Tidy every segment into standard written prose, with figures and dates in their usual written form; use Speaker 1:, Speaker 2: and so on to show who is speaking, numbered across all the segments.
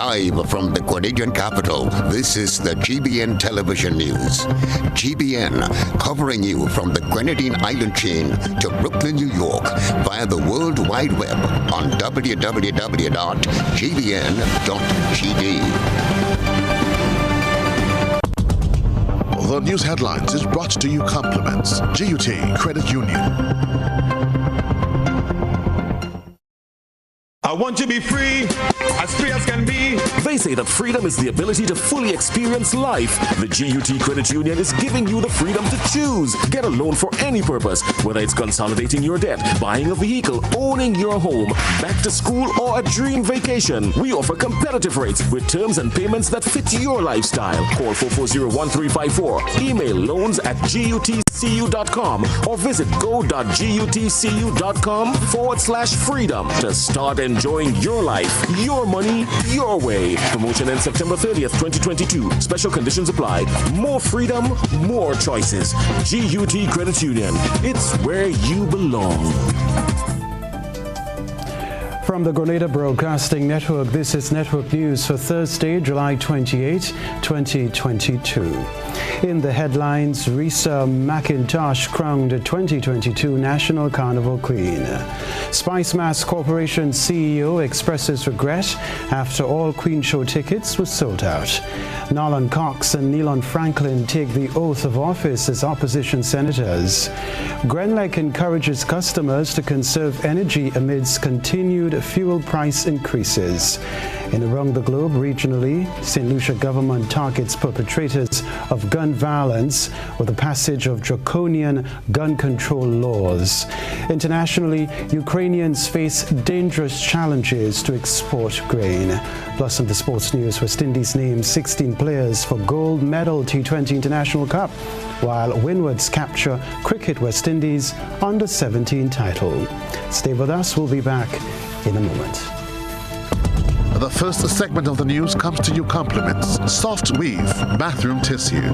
Speaker 1: Live from the Grenadian capital, this is the GBN television news. GBN, covering you from the Grenadine Island chain to Brooklyn, New York, via the World Wide Web on www.gbn.gd.
Speaker 2: The news headlines is brought to you compliments GUT Credit Union.
Speaker 3: I want to be free as can be.
Speaker 4: They say that freedom is the ability to fully experience life. The GUT Credit Union is giving you the freedom to choose. Get a loan for any purpose, whether it's consolidating your debt, buying a vehicle, owning your home, back to school, or a dream vacation. We offer competitive rates with terms and payments that fit your lifestyle. Call 440-1354. Email loans@gutcu.com or visit go.gutcu.com/freedom to start enjoying your life, your money, your way. Promotion ends September 30th, 2022. Special conditions apply. More freedom, more choices. GUT Credit Union. It's where you belong.
Speaker 5: From the Grenada Broadcasting Network, this is Network News for Thursday, July 28, 2022. In the headlines, Risa McIntosh crowned 2022 National Carnival Queen. Spice Mass Corporation CEO expresses regret after all Queen Show tickets were sold out. Nolan Cox and Nealon Franklin take the oath of office as opposition senators. Grenlec encourages customers to conserve energy amidst continued fuel price increases. And around the globe, regionally, St. Lucia government targets perpetrators of gun violence with the passage of draconian gun control laws. Internationally, Ukrainians face dangerous challenges to export grain. Plus, in the sports news, West Indies named 16 players for gold medal T20 International Cup, while Windwards capture Cricket West Indies under-17 title. Stay with us. We'll be back in a moment.
Speaker 2: The first segment of the news comes to you compliments Soft Weave Bathroom Tissue.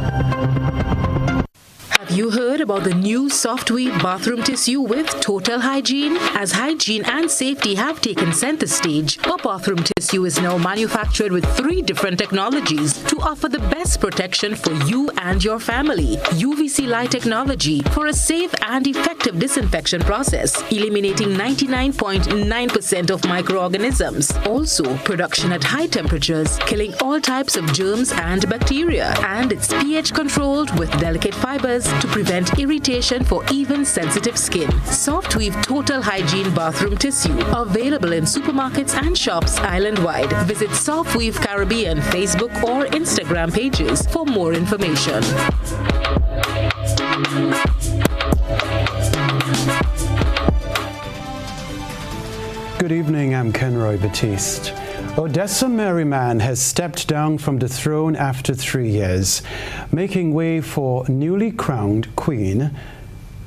Speaker 6: Have you heard about the new Soft Weave bathroom tissue with total hygiene? As hygiene and safety have taken center stage, our bathroom tissue is now manufactured with 3 different technologies to offer the best protection for you and your family. UVC light technology for a safe and effective disinfection process, eliminating 99.9% of microorganisms. Also, production at high temperatures, killing all types of germs and bacteria. And it's pH controlled with delicate fibers to prevent irritation for even sensitive skin. Soft Weave Total Hygiene Bathroom Tissue. Available in supermarkets and shops island-wide. Visit Soft Weave Caribbean Facebook or Instagram pages for more information.
Speaker 5: Good evening, I'm Kenroy Baptiste. Odessa Merriman has stepped down from the throne after 3 years, making way for newly crowned Queen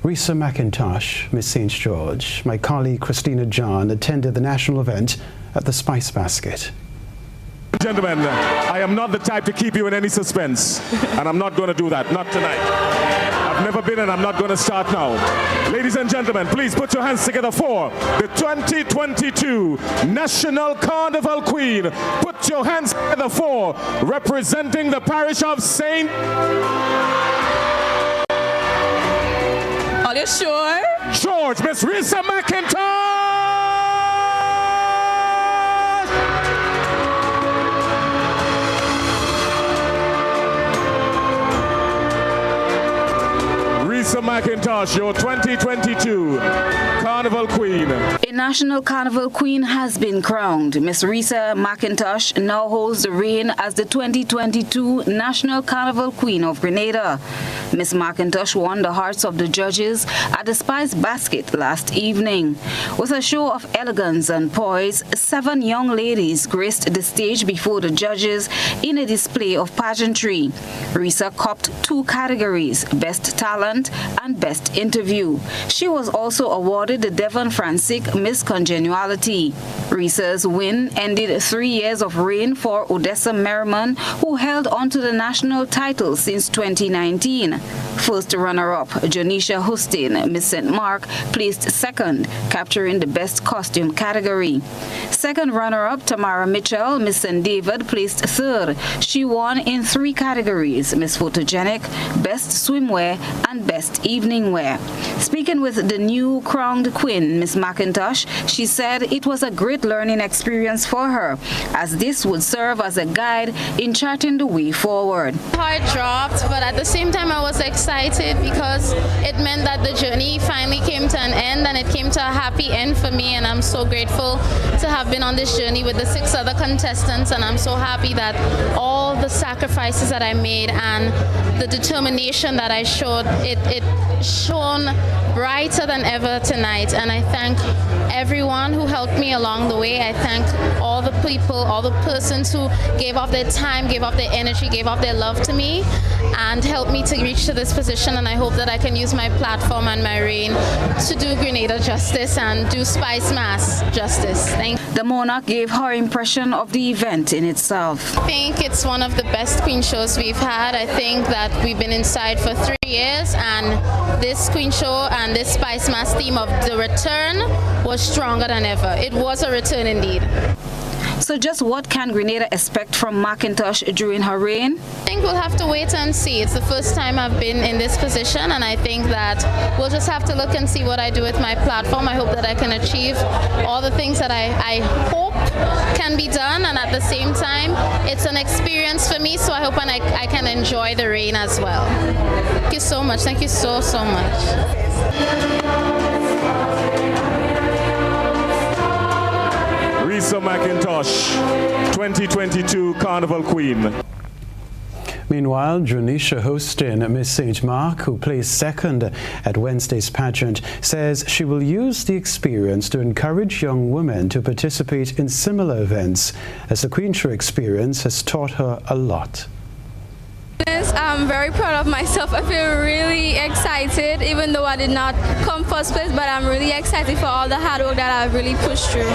Speaker 5: Risa McIntosh, Miss St. George. My colleague Christina John attended the national event at the Spice Basket.
Speaker 7: Gentlemen, I am not the type to keep you in any suspense, and I'm not going to do that, not tonight. I've never been, and I'm not going to start now. Ladies and gentlemen, please put your hands together for the 2022 National Carnival Queen. Put your hands together for representing the parish of St.
Speaker 8: Are you sure?
Speaker 7: George, Miss Risa McIntosh! Risa McIntosh, your 2022 Carnival Queen.
Speaker 8: A National Carnival Queen has been crowned. Miss Risa McIntosh now holds the reign as the 2022 National Carnival Queen of Grenada. Miss McIntosh won the hearts of the judges at the Spice Basket last evening. With a show of elegance and poise, 7 young ladies graced the stage before the judges in a display of pageantry. Risa copped 2 categories, Best Talent and Best Interview. She was also awarded the Devon Francisc Miss Congeniality. Risa's win ended 3 years of reign for Odessa Merriman, who held onto the national title since 2019. First runner-up, Janisha Hustain, Miss St. Mark, placed second, capturing the best costume category. Second runner-up, Tamara Mitchell, Miss St. David, placed third. She won in 3 categories, Miss Photogenic, Best Swimwear, and Best Evening Wear. Speaking with the new crowned queen, Miss McIntosh, she said it was a great learning experience for her, as this would serve as a guide in charting the way forward.
Speaker 9: Heart dropped, but at the same time I was excited because it meant that the journey finally came to an end, and it came to a happy end for me, and I'm so grateful to have been on this journey with the 6 other contestants, and I'm so happy that all the sacrifices that I made and the determination that I showed, it shone brighter than ever tonight, and I thank everyone who helped me along the way. I thank all the people, all the persons who gave up their time, gave up their energy, gave up their love to me, and helped me to reach to this position, and I hope that I can use my platform and my reign to do Grenada justice and do Spice Mass justice. Thank you.
Speaker 8: The monarch gave her impression of the event in itself.
Speaker 9: I think it's one of the best Queen shows we've had. I think that we've been inside for 3 years, and this Queen show and this Spice Mass theme of the return was stronger than ever. It was a return indeed.
Speaker 8: So just what can Grenada expect from McIntosh during her reign?
Speaker 9: I think we'll have to wait and see. It's the first time I've been in this position, and I think that we'll just have to look and see what I do with my platform. I hope that I can achieve all the things that I hope can be done, and at the same time, it's an experience for me, so I hope I can enjoy the reign as well. Thank you so much. Thank you so much.
Speaker 7: Risa McIntosh, 2022 Carnival Queen.
Speaker 5: Meanwhile, Janisha Hustain, Miss St. Mark, who placed second at Wednesday's pageant, says she will use the experience to encourage young women to participate in similar events, as the Queen Show experience has taught her a lot.
Speaker 10: I'm very proud of myself. I feel really excited, even though I did not come first place, but I'm really excited for all the hard work that I've really pushed through.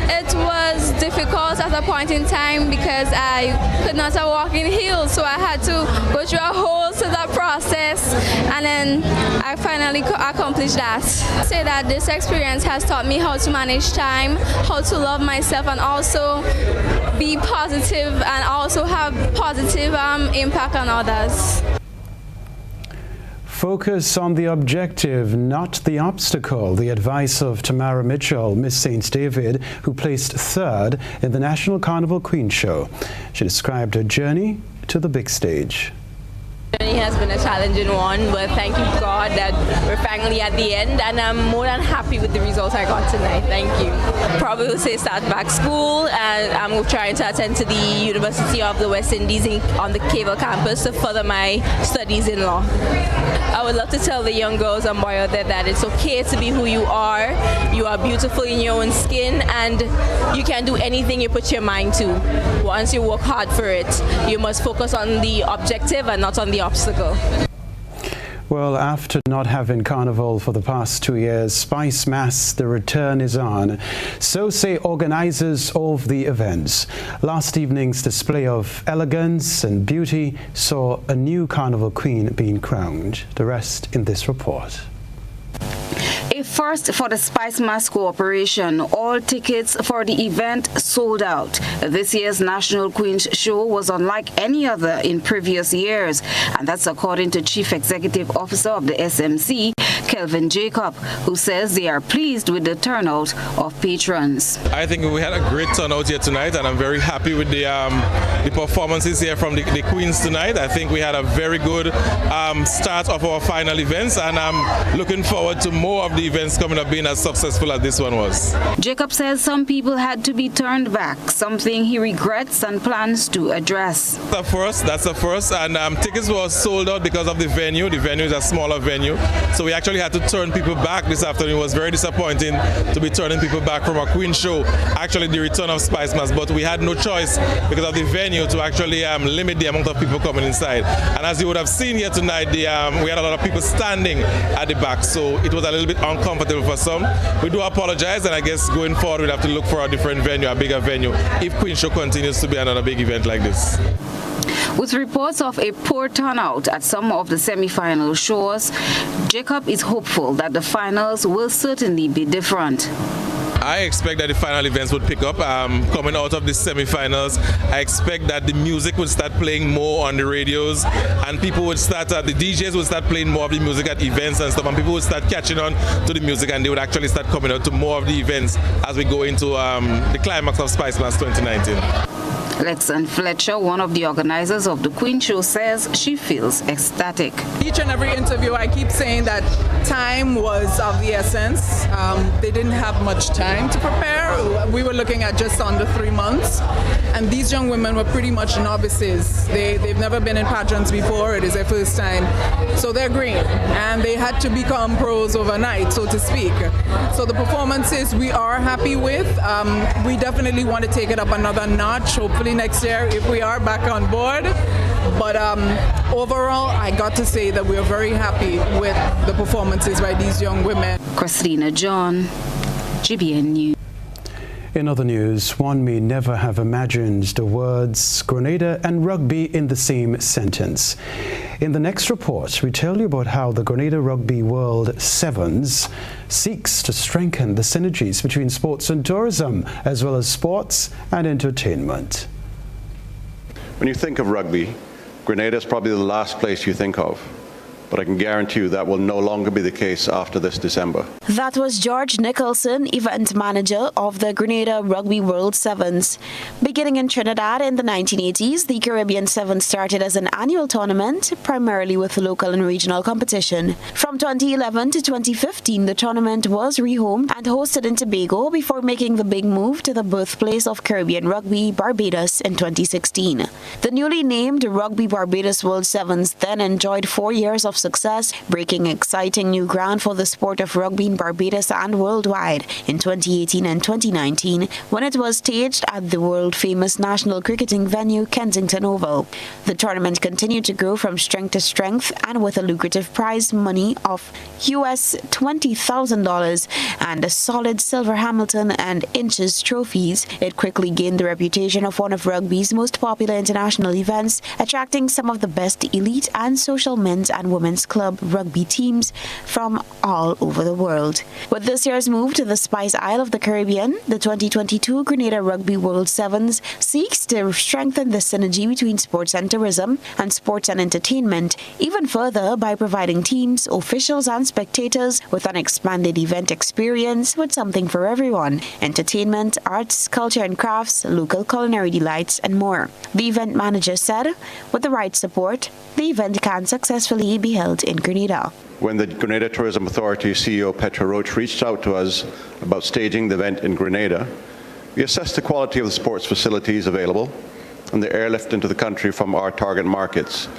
Speaker 10: It was difficult at a point in time because I could not walk in heels, so I had to go through a whole that process, and then I finally accomplished that. I say that this experience has taught me how to manage time, how to love myself, and also be positive and also have positive impact on others.
Speaker 5: Focus on the objective, not the obstacle. The advice of Tamara Mitchell, Miss St. David, who placed third in the National Carnival Queen Show. She described her journey to the big stage.
Speaker 11: The journey has been a challenging one, but thank you God that we're finally at the end, and I'm more than happy with the results I got tonight. Thank you. Probably will say start back school, and I'm trying to attend to the University of the West Indies on the Cable campus to further my studies in law. I would love to tell the young girls on board there that it's okay to be who you are. You are beautiful in your own skin, and you can do anything you put your mind to. Once you work hard for it, you must focus on the objective and not on the obstacle.
Speaker 5: Well, after not having Carnival for the past 2 years, Spice Mass, the return is on. So say organizers of the events. Last evening's display of elegance and beauty saw a new Carnival Queen being crowned. The rest in this report.
Speaker 8: A first for the Spice Mass Corporation. All tickets for the event sold out. This year's National Queen's Show was unlike any other in previous years, and that's according to Chief Executive Officer of the SMC, Kelvin Jacob, who says they are pleased with the turnout of patrons.
Speaker 3: I think we had a great turnout here tonight, and I'm very happy with the performances here from the Queens tonight. I think we had a very good start of our final events, and I'm looking forward to more of the events coming up being as successful as this one was.
Speaker 8: Jacob says some people had to be turned back, something he regrets and plans to address.
Speaker 3: That's the first, and tickets were sold out because of the venue. The venue is a smaller venue, so we actually had to turn people back this afternoon. It was very disappointing to be turning people back from a Queen Show, actually the return of Spice Mass, but we had no choice because of the venue to actually limit the amount of people coming inside. And as you would have seen here tonight, we had a lot of people standing at the back, so it was a little bit uncomfortable for some. We do apologize, and I guess going forward we'll have to look for a different venue, a bigger venue, if Queen Show continues to be another big event like this.
Speaker 8: With reports of a poor turnout at some of the semi-final shows, Jacob is hopeful that the finals will certainly be different.
Speaker 3: I expect that the final events would pick up. Coming out of the semi-finals, I expect that the music would start playing more on the radios, and people would start, the DJs would start playing more of the music at events and stuff, and people would start catching on to the music, and they would actually start coming out to more of the events as we go into the climax of Spice Blast 2019.
Speaker 8: Lexan Fletcher, one of the organizers of the Queen Show, says she feels ecstatic.
Speaker 12: Each and every interview, I keep saying that time was of the essence. They didn't have much time to prepare. We were looking at just under 3 months. And these young women were pretty much novices. They've never been in pageants before. It is their first time. So they're green. And they had to become pros overnight, so to speak. So the performances we are happy with. We definitely want to take it up another notch, hopefully next year if we are back on board. But overall, I got to say that we are very happy with the performances by these young women.
Speaker 8: Christina John, GBN News.
Speaker 5: In other news, one may never have imagined the words Grenada and rugby in the same sentence. In the next report, we tell you about how the Grenada Rugby World Sevens seeks to strengthen the synergies between sports and tourism, as well as sports and entertainment.
Speaker 13: When you think of rugby, Grenada is probably the last place you think of. But I can guarantee you that will no longer be the case after this December.
Speaker 14: That was George Nicholson, event manager of the Grenada Rugby World Sevens. Beginning in Trinidad in the 1980s, the Caribbean Sevens started as an annual tournament, primarily with local and regional competition. From 2011 to 2015, the tournament was rehomed and hosted in Tobago before making the big move to the birthplace of Caribbean rugby, Barbados, in 2016. The newly named Rugby Barbados World Sevens then enjoyed 4 years of success, breaking exciting new ground for the sport of rugby in Barbados and worldwide in 2018 and 2019 when it was staged at the world-famous national cricketing venue Kensington Oval. The tournament continued to grow from strength to strength, and with a lucrative prize money of US $20,000 and a solid silver Hamilton and Inches trophies, it quickly gained the reputation of one of rugby's most popular international events, attracting some of the best elite and social men's and women's club rugby teams from all over the world. With this year's move to the Spice Isle of the Caribbean, the 2022 Grenada Rugby World Sevens seeks to strengthen the synergy between sports and tourism and sports and entertainment even further by providing teams, officials and spectators with an expanded event experience with something for everyone: entertainment, arts, culture and crafts, local culinary delights and more. The event manager said, with the right support, the event can successfully be held in Grenada.
Speaker 13: When the Grenada Tourism Authority CEO Petra Roach reached out to us about staging the event in Grenada, we assessed the quality of the sports facilities available and the airlift into the country from our target markets,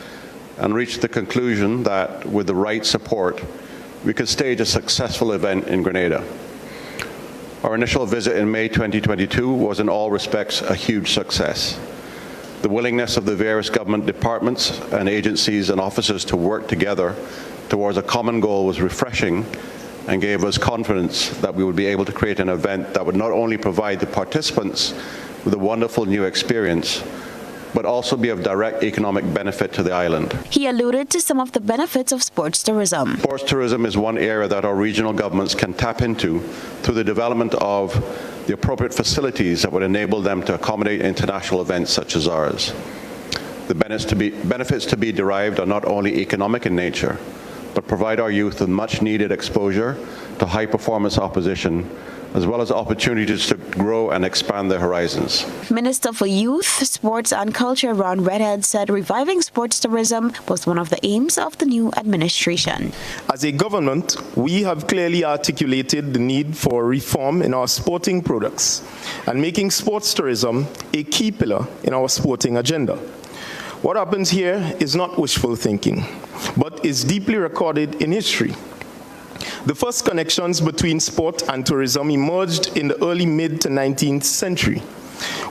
Speaker 13: and reached the conclusion that with the right support, we could stage a successful event in Grenada. Our initial visit in May 2022 was in all respects a huge success. The willingness of the various government departments and agencies and officers to work together towards a common goal was refreshing and gave us confidence that we would be able to create an event that would not only provide the participants with a wonderful new experience, but also be of direct economic benefit to the island.
Speaker 14: He alluded to some of the benefits of sports tourism.
Speaker 13: Sports tourism is one area that our regional governments can tap into through the development of the appropriate facilities that would enable them to accommodate international events such as ours. The benefits to be derived are not only economic in nature, but provide our youth with much needed exposure to high performance opposition, as well as opportunities to grow and expand their horizons.
Speaker 14: Minister for Youth, Sports and Culture Ron Redhead said reviving sports tourism was one of the aims of the new administration.
Speaker 15: As a government, we have clearly articulated the need for reform in our sporting products and making sports tourism a key pillar in our sporting agenda. What happens here is not wishful thinking, but is deeply recorded in history. The first connections between sport and tourism emerged in the early mid to 19th century,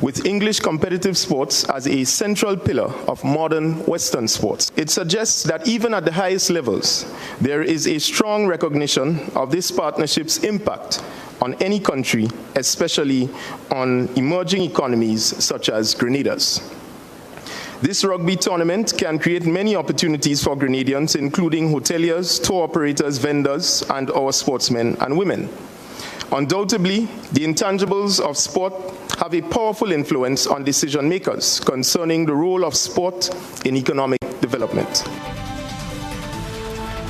Speaker 15: with English competitive sports as a central pillar of modern Western sports. It suggests that even at the highest levels, there is a strong recognition of this partnership's impact on any country, especially on emerging economies such as Grenada's. This rugby tournament can create many opportunities for Grenadians, including hoteliers, tour operators, vendors, and our sportsmen and women. Undoubtedly, the intangibles of sport have a powerful influence on decision makers concerning the role of sport in economic development.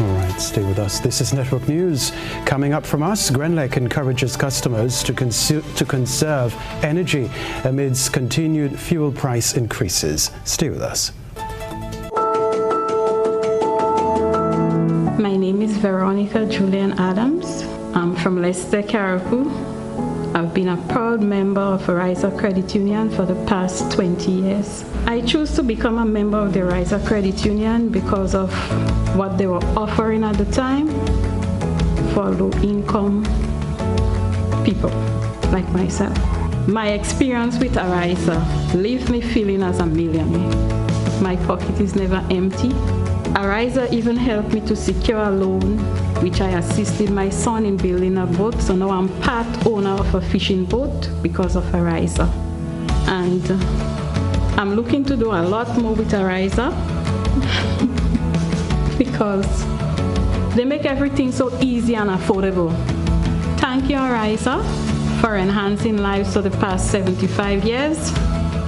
Speaker 5: All right, stay with us. This is Network News. Coming up from us, Grenlec encourages customers to conserve energy amidst continued fuel price increases. Stay with us.
Speaker 16: My name is Veronica Julian Adams. I'm from Leicester, Carriacou. I've been a proud member of Ariza Credit Union for the past 20 years. I chose to become a member of the Ariza Credit Union because of what they were offering at the time for low-income people like myself. My experience with Ariza leaves me feeling as a millionaire. My pocket is never empty. Ariza even helped me to secure a loan, which I assisted my son in building a boat. So now I'm part owner of a fishing boat because of Ariza. And I'm looking to do a lot more with Ariza because they make everything so easy and affordable. Thank you, Ariza, for enhancing lives for the past 75 years.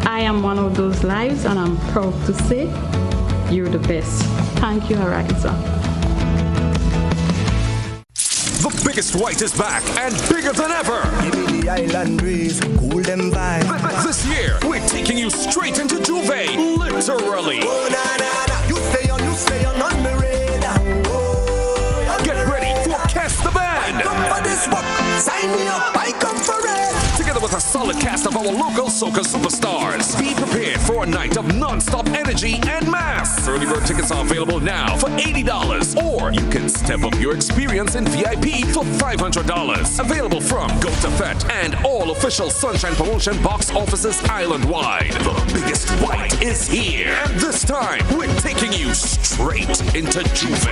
Speaker 16: I am one of those lives, and I'm proud to say you're the best. Thank you, Ariza.
Speaker 17: The biggest white is back and bigger than ever.
Speaker 18: Give me the island breeze, cool them vibes.
Speaker 17: This year, we're taking you straight into Juve, literally.
Speaker 18: Oh, na, na, na. You stay on the radar. Oh, yeah.
Speaker 17: Get ready for Cast the Band.
Speaker 18: I come for this work. Sign me up, I come for it.
Speaker 17: Together with a solid cast of our local soca superstars. Be prepared for a night of non-stop energy and mass. Early bird tickets are available now for $80, or you can step up your experience in VIP for $500. Available from Go to Fet and all official Sunshine Promotion box offices island-wide. The biggest white is here, and this time we're taking you straight into Juve.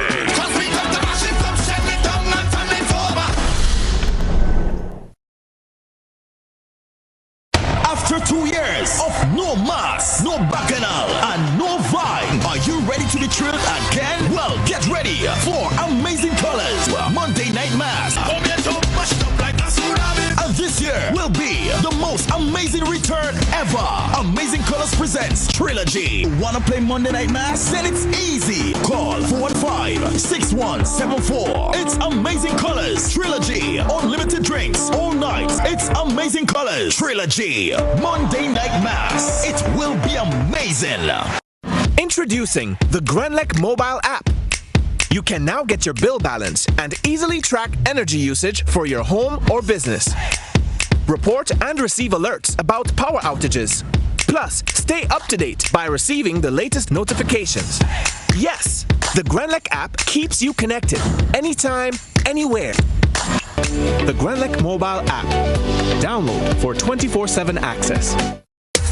Speaker 19: After 2 years of no mass, no bacchanal, and no vibe, are you ready to be thrilled again? Well, get ready for Amazing Colors Monday Night Mass. And this year will be the most amazing return ever. Amazing Colors presents Trilogy. Wanna play Monday Night Mass? Then it's easy. Call 415-6174. It's Amazing Colors Trilogy. Unlimited drinks all night. It's Amazing Colors Trilogy. Monday Night Mass. It will be amazing.
Speaker 20: Introducing the Grenlec mobile app. You can now get your bill balance and easily track energy usage for your home or business. Report and receive alerts about power outages. Plus, stay up to date by receiving the latest notifications. Yes, the Grenlec app keeps you connected anytime, anywhere. The Grenlec mobile app. Download for 24/7 access.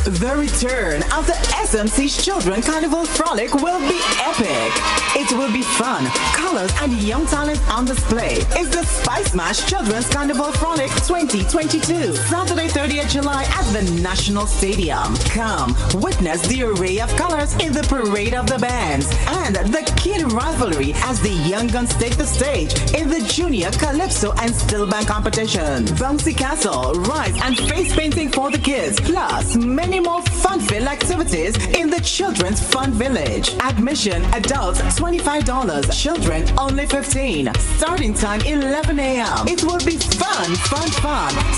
Speaker 21: The return of the SMC's Children Carnival Frolic will be epic. It will be fun, colors, and young talent on display. It's the Spice Mash Children's Carnival Frolic 2022, Saturday 30th July at the National Stadium. Come, witness the array of colors in the parade of the bands and the kid rivalry as the young guns take the stage in the Junior Calypso and Still Band competition. Bouncy Castle, rides, and face painting for the kids, plus many more fun-filled activities in the Children's Fun Village. Admission, adults $25, children only $15. Starting time 11 a.m. It will be fun.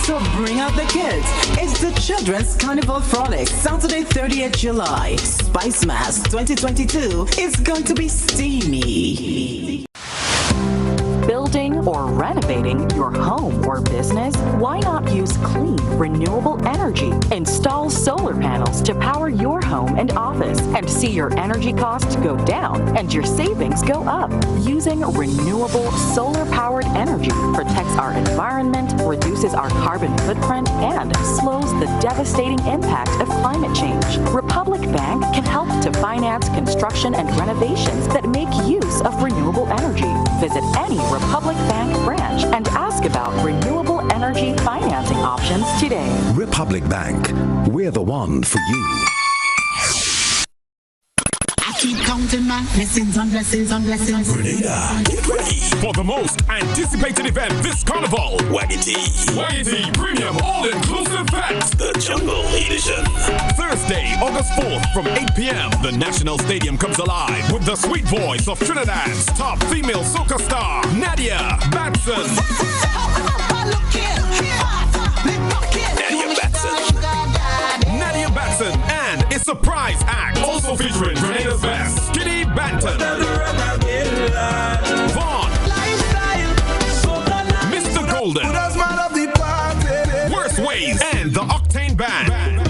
Speaker 21: So bring out the kids. It's the Children's Carnival Frolic, Saturday 30th July. Spice Mass 2022 is going to be steamy.
Speaker 22: Building or renovating your home or business? Why not use clean, renewable energy? Install solar panels to power your home and office and see your energy costs go down and your savings go up. Using renewable solar-powered energy protects our environment, reduces our carbon footprint, and slows the devastating impact of climate change. Republic Bank can help to finance construction and renovations that make use of renewable energy. Visit any Republic Bank branch and ask about renewable energy financing options today.
Speaker 23: Republic Bank, we're the one for you.
Speaker 1: mountain man. Blessings on blessings on blessings.
Speaker 17: Grenada, get ready for the most anticipated event this carnival. Waggity Premium All-Inclusive Fest, the Jungle Edition. Thursday, August 4th from 8 p.m. The National Stadium comes alive with the sweet voice of Trinidad's top female soca star, Nadia Batson. Nadia Batson and a surprise act also featuring Grenada's best, Skinny Banton, Vaughn, Mr. Golden, Worst Ways, and the Octane Band.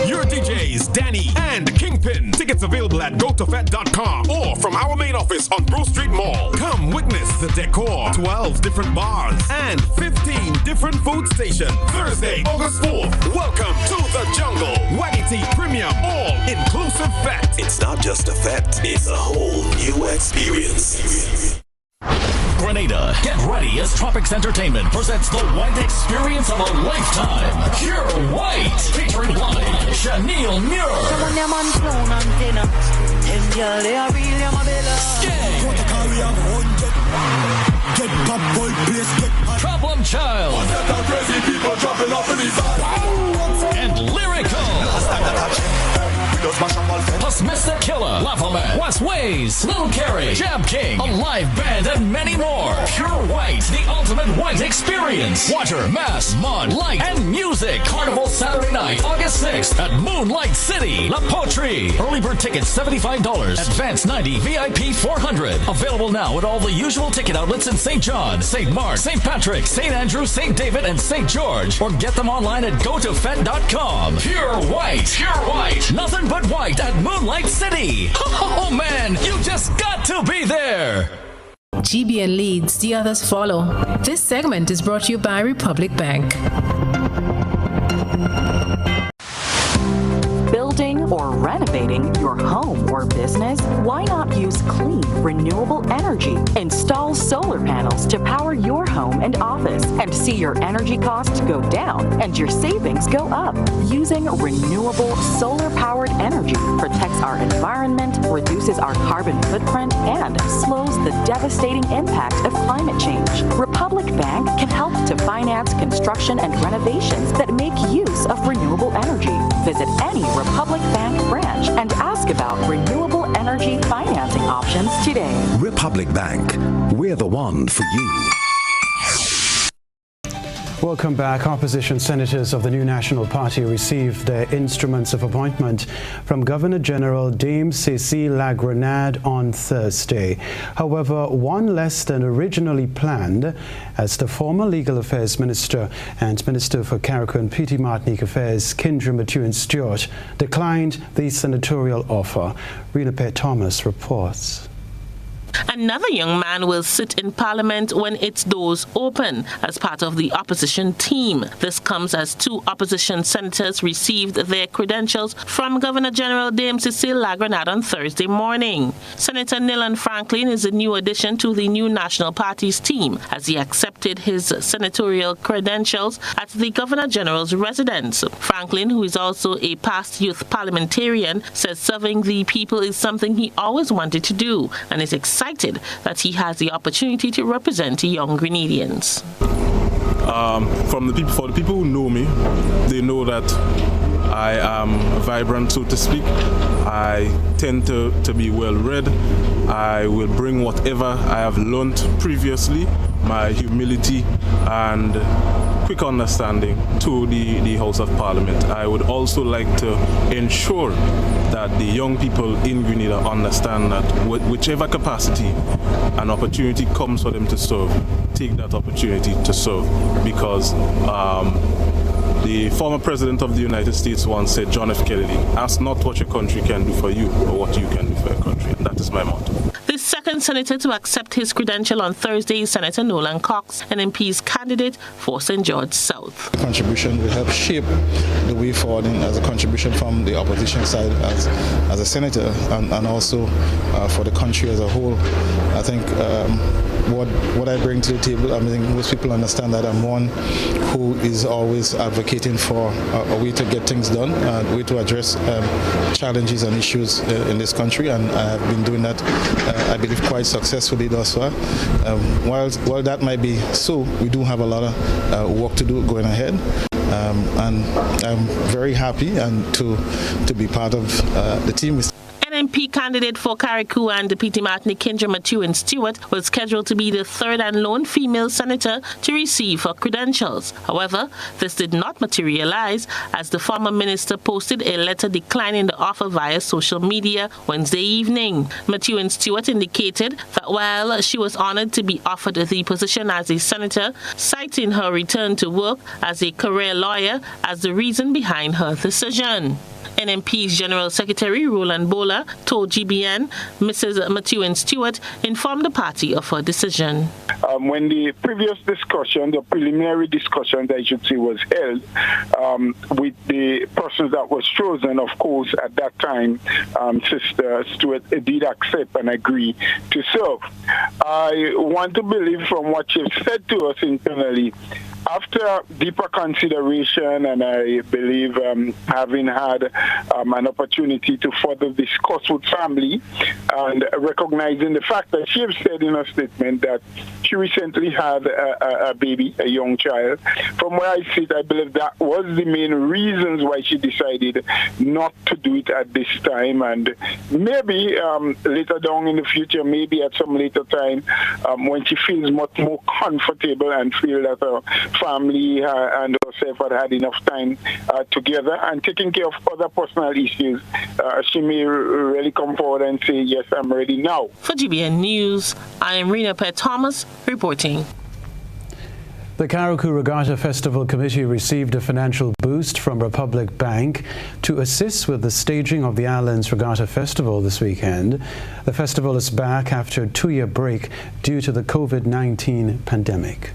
Speaker 17: Your DJs, Danny and Kingpin. Tickets available at gotofet.com or from our main office on Brew Street Mall. Come witness the decor, 12 different bars, and 15 different food stations. Thursday, August 4th. Welcome to the jungle. Waggity Premium All-Inclusive Fest. It's not just a fete, it's a whole new experience.
Speaker 19: Grenada, get ready as Tropics Entertainment presents the white experience of a lifetime. Pure White, featuring live Chanel Muir. Problem Child. And Lyrical. Plus Mr. Killer, Lavaman, West Ways, Lil Carey, Jab King, a live band, and many more. Pure White, the ultimate white experience. Water, mass, mud, light, and music. Carnival Saturday night, August 6th at Moonlight City, La Poterie. Early bird tickets $75, advance 90, VIP $400. Available now at all the usual ticket outlets in St. John, St. Mark, St. Patrick, St. Andrew, St. David, and St. George. Or get them online at gotofet.com. Pure White, nothing but white at Moonlight City. Oh man, you just got to be there.
Speaker 6: GBN leads, the others follow. This segment is brought to you by Republic Bank.
Speaker 22: Building or renovating your home or business? Why not use clean, renewable energy? Install solar panels to power your home and office and see your energy costs go down and your savings go up. Using renewable solar-powered energy protects our environment, reduces our carbon footprint, and slows the devastating impact of climate change. Republic Bank can help to finance construction and renovations that make use of renewable energy. Visit any Republic Bank branch and ask about renewable energy financing options today.
Speaker 4: Republic Bank, we're the one for you.
Speaker 5: Welcome back. Opposition senators of the new National Party received their instruments of appointment from Governor General Dame Cécile Lagrenade on Thursday. However, one less than originally planned, as the former Legal Affairs Minister and Minister for Carriacou and Petite Martinique Affairs, Kendra Mathurin-Stewart, declined the senatorial offer. Rena Pett Thomas reports.
Speaker 23: Another young man will sit in Parliament when its doors open as part of the opposition team. This comes as two opposition senators received their credentials from Governor General Dame Cécile Lagrenade on Thursday morning. Senator Nilan Franklin is a new addition to the new National Party's team as he accepted his senatorial credentials at the Governor General's residence. Franklin, who is also a past youth parliamentarian, says serving the people is something he always wanted to do and is excited that he has the opportunity to represent young Grenadians.
Speaker 24: For the people who know me, they know that I am vibrant, so to speak. I tend to be well read. I will bring whatever I have learned previously, my humility and quick understanding to the House of Parliament. I would also like to ensure that the young people in Grenada understand that whichever capacity an opportunity comes for them to serve, take that opportunity to serve, because the former President of the United States once said, John F. Kennedy, ask not what your country can do for you, but what you can do for your country. And that is my motto.
Speaker 23: The second senator to accept his credential on Thursday is Senator Nolan Cox, NMP's candidate for St. George South.
Speaker 2: The contribution will help shape the way forward as a contribution from the opposition side as a senator and also for the country as a whole. I think what I bring to the table, I think most people understand that I'm one who is always advocating for a way to get things done, a way to address challenges and issues in this country, and I have been doing that, I believe, quite successfully thus far. While that might be so, we do have a lot of work to do going ahead. And I'm very happy and to be part of the team.
Speaker 23: NMP candidate for Carriacou and Deputy Martinique Kindra Matthew Stewart was scheduled to be the third and lone female senator to receive her credentials. However, this did not materialize as the former minister posted a letter declining the offer via social media Wednesday evening. Matthew Stewart indicated that while she was honored to be offered the position as a senator, citing her return to work as a career lawyer as the reason behind her decision. NMP's General Secretary Roland Bola told GBN Mrs. Matthew Stewart informed the party of her decision.
Speaker 7: When the previous discussion, the preliminary discussions, I should say, was held with the persons that was chosen, of course, at that time, Sister Stewart did accept and agree to serve. I want to believe from what you've said to us internally, after deeper consideration, and I believe having had an opportunity to further discuss with family and recognizing the fact that she has said in her statement that she recently had a baby, a young child. From where I sit, I believe that was the main reasons why she decided not to do it at this time, and maybe later down in the future, maybe at some later time, when she feels much more comfortable and feel that her family and herself had enough time together and taking care of other personal issues, she may really come forward and say, yes, I'm ready now.
Speaker 23: For GBN News, I am Rena Pett Thomas reporting.
Speaker 5: The Carriacou Regatta Festival Committee received a financial boost from Republic Bank to assist with the staging of the island's Regatta Festival this weekend. The festival is back after a 2-year break due to the COVID-19 pandemic.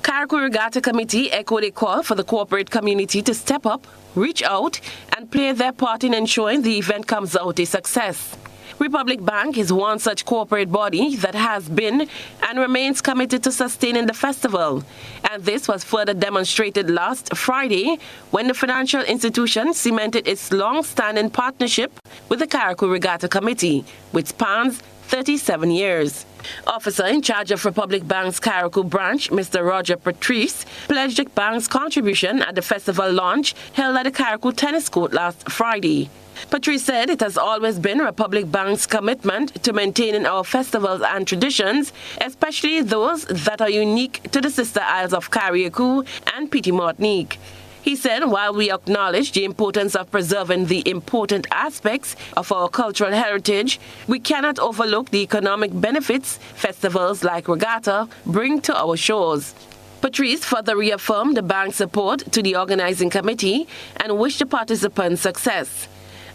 Speaker 9: Carriacou Regatta Committee echoed a call for the corporate community to step up, reach out, and play their part in ensuring the event comes out a success. Republic Bank is one such corporate body that has been and remains committed to sustaining the festival. And this was further demonstrated last Friday when the financial institution cemented its long-standing partnership with the Carriacou Regatta Committee, which spans 37 years. Officer in charge of Republic Bank's Carriacou branch, Mr. Roger Patrice, pledged the bank's contribution at the festival launch held at the Carriacou tennis court last Friday. Patrice said it has always been Republic Bank's commitment to maintaining our festivals and traditions, especially those that are unique to the sister isles of Carriacou and Petite Martinique. He said while we acknowledge the importance of preserving the important aspects of our cultural heritage, we cannot overlook the economic benefits festivals like Regatta bring to our shores. Patrice further reaffirmed the bank's support to the organizing committee and wished the participants success.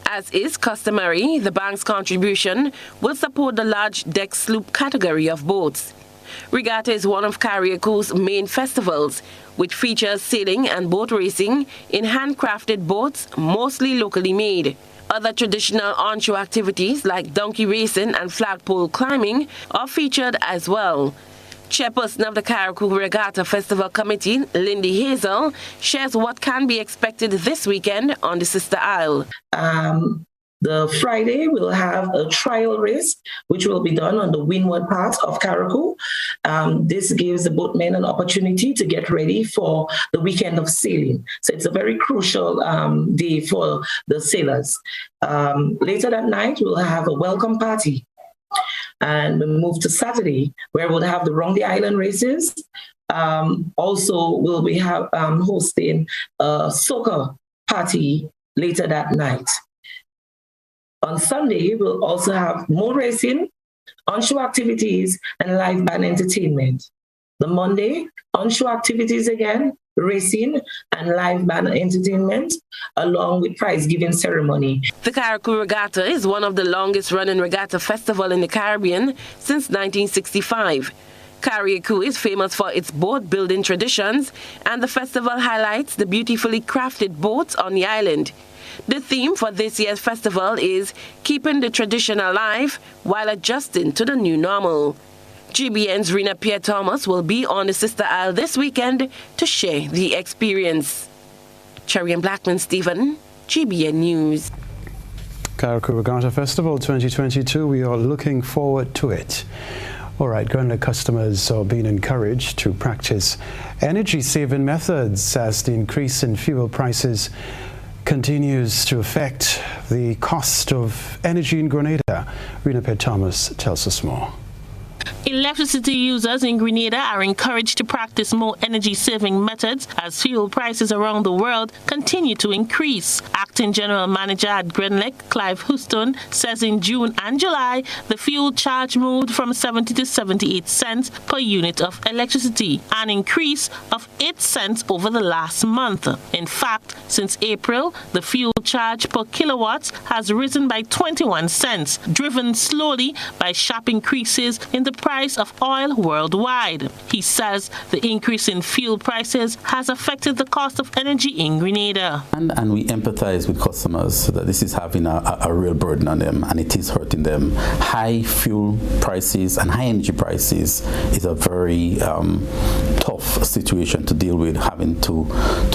Speaker 9: As is customary, the bank's contribution will support the large deck sloop category of boats. Regatta is one of Carriacou's main festivals, which features sailing and boat racing in handcrafted boats, mostly locally made. Other traditional onshore activities like donkey racing and flagpole climbing are featured as well. Chairperson of the Carriacou Regatta Festival Committee, Lindy Hazel, shares what can be expected this weekend on the Sister Isle.
Speaker 10: The Friday, we'll have a trial race, which will be done on the windward part of Carriacou. This gives the boatmen an opportunity to get ready for the weekend of sailing. So it's a very crucial day for the sailors. Later that night, we'll have a welcome party. And we move to Saturday, where we'll have the Round the Island races. Also, we'll be hosting a soccer party later that night. On Sunday, we'll also have more racing, onshore activities, and live band entertainment. The Monday, onshore activities again, racing, and live band entertainment, along with prize-giving ceremony.
Speaker 9: The Carriacou Regatta is one of the longest-running regatta festival in the Caribbean since 1965. Carriacou is famous for its boat-building traditions, and the festival highlights the beautifully crafted boats on the island. The theme for this year's festival is keeping the tradition alive while adjusting to the new normal. GBN's Rena Pierre-Thomas will be on the Sister Isle this weekend to share the experience. Cherry and Blackman Stephen, GBN News.
Speaker 5: Carriacou Regatta Festival 2022, we are looking forward to it. All right, Grenlec customers are being encouraged to practice energy-saving methods as the increase in fuel prices continues to affect the cost of energy in Grenada. Rena Pierre-Thomas tells us more.
Speaker 23: Electricity users in Grenada are encouraged to practice more energy-saving methods as fuel prices around the world continue to increase. Acting General Manager at Grenlec, Clive Houston, says in June and July, the fuel charge moved from 70 to 78 cents per unit of electricity, an increase of 8 cents over the last month. In fact, since April, the fuel charge per kilowatt has risen by 21 cents, driven slowly by sharp increases in the price of oil worldwide. He says the increase in fuel prices has affected the cost of energy in Grenada.
Speaker 3: And we empathize with customers that this is having a real burden on them, and it is hurting them. High fuel prices and high energy prices is a very tough situation to deal with, having to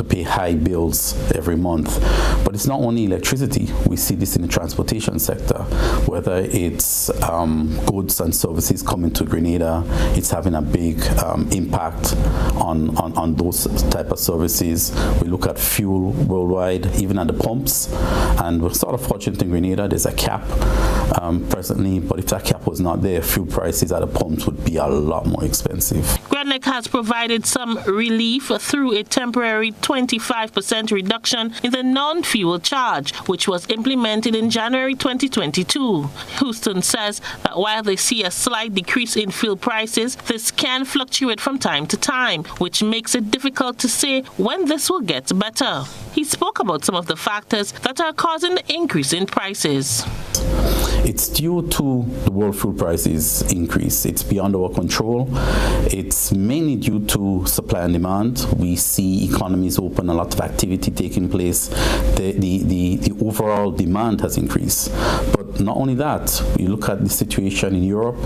Speaker 3: pay high bills every month. But it's not only electricity. We see this in the transportation sector, whether it's goods and services coming to Grenada, it's having a big impact on those type of services. We look at fuel worldwide, even at the pumps, and we're sort of fortunate in Grenada. There's a cap presently, but if that cap was not there, fuel prices at the pumps would be a lot more expensive.
Speaker 23: Grenlec has provided some relief through a temporary 25% reduction in the non-fuel charge, which was implemented in January 2022. Houston says that while they see a slight decrease in fuel prices, this can fluctuate from time to time, which makes it difficult to say when this will get better. He spoke about some of the factors that are causing the increase in prices.
Speaker 3: It's due to the world fuel prices increase. It's beyond our control. It's mainly due to supply and demand. We see economies open, a lot of activity taking place. The overall demand has increased. But not only that, you look at the situation in Europe,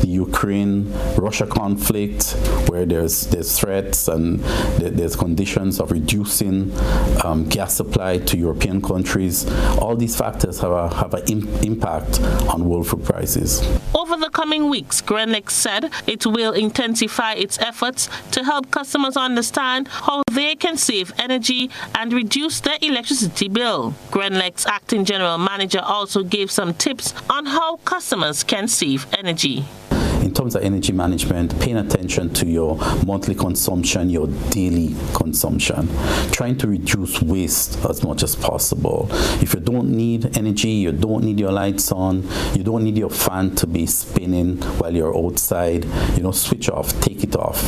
Speaker 3: the Ukraine-Russia conflict, where there's threats and there's conditions of reducing gas supply to European countries. All these factors have an impact on world food prices.
Speaker 23: Over the coming weeks, Grenlec said it will intensify its efforts to help customers understand how they can save energy and reduce their electricity bill. Grenlec's acting general manager also gave some tips on how customers can save energy.
Speaker 3: In terms of energy management, paying attention to your monthly consumption, your daily consumption, trying to reduce waste as much as possible. If you don't need energy, you don't need your lights on, you don't need your fan to be spinning while you're outside, switch off, take it off.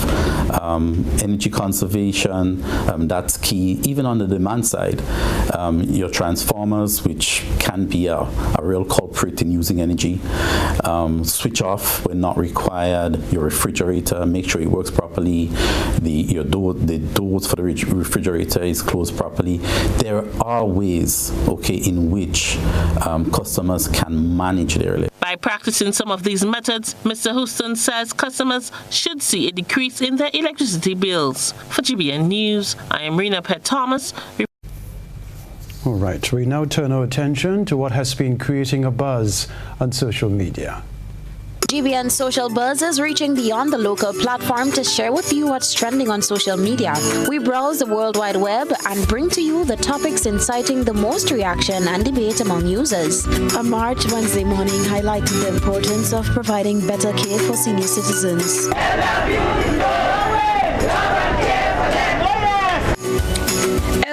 Speaker 3: Energy conservation, that's key. Even on the demand side, your transformers, which can be a real culprit in using energy, switch off when not required. Your refrigerator, make sure it works properly. The doors for the refrigerator is closed properly. There are ways, in which customers can manage their electricity.
Speaker 23: By practicing some of these methods, Mr. Houston says customers should see a decrease in their electricity bills. For GBN News, I am Rena Pierre-Thomas.
Speaker 5: All right, we now turn our attention to what has been creating a buzz on social media.
Speaker 14: GBN Social Buzz is reaching beyond the local platform to share with you what's trending on social media. We browse the World Wide Web and bring to you the topics inciting the most reaction and debate among users. A March Wednesday morning highlighted the importance of providing better care for senior citizens.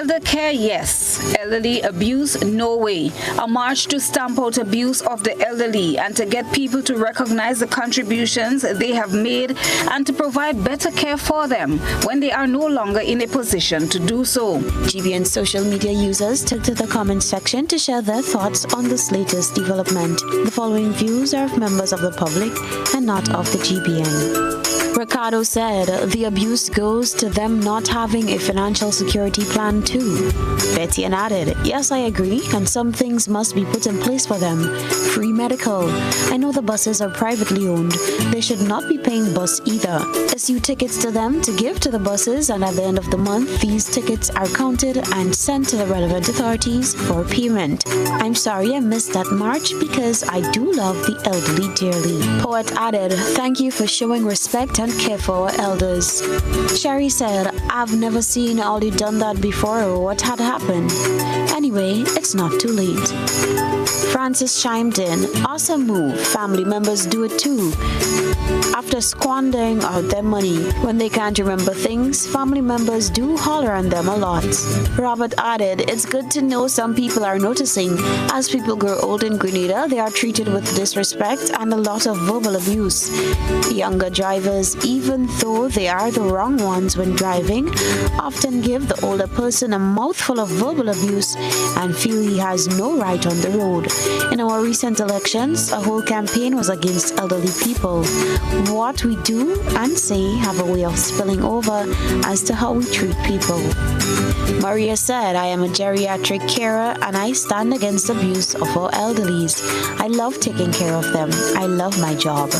Speaker 8: Elder care, yes. Elderly abuse, no way. A march to stamp out abuse of the elderly and to get people to recognize the contributions they have made and to provide better care for them when they are no longer in a position to do so.
Speaker 14: GBN social media users took to the comment section to share their thoughts on this latest development. The following views are of members of the public and not of the GBN. Ricardo said the abuse goes to them not having a financial security plan too. Betty added, yes, I agree, and some things must be put in place for them. Free medical. I know the buses are privately owned. They should not be paying bus either. Issue tickets to them to give to the buses, and at the end of the month, these tickets are counted and sent to the relevant authorities for payment. I'm sorry I missed that march because I do love the elderly dearly. Poet added, thank you for showing respect and care for our elders. Sherry said, I've never seen Ollie done that before or what had happened. Anyway, it's not too late. Francis chimed in, awesome move, family members do it too. After squandering out their money, when they can't remember things, family members do holler on them a lot. Robert added, it's good to know some people are noticing. As people grow old in Grenada, they are treated with disrespect and a lot of verbal abuse. Younger drivers, even though they are the wrong ones when driving, often give the older person a mouthful of verbal abuse and feel he has no right on the road. In our recent elections, a whole campaign was against elderly people. What we do and say have a way of spilling over as to how we treat people. Maria said, I am a geriatric carer and I stand against abuse of our elderlies. I love taking care of them. I love my job.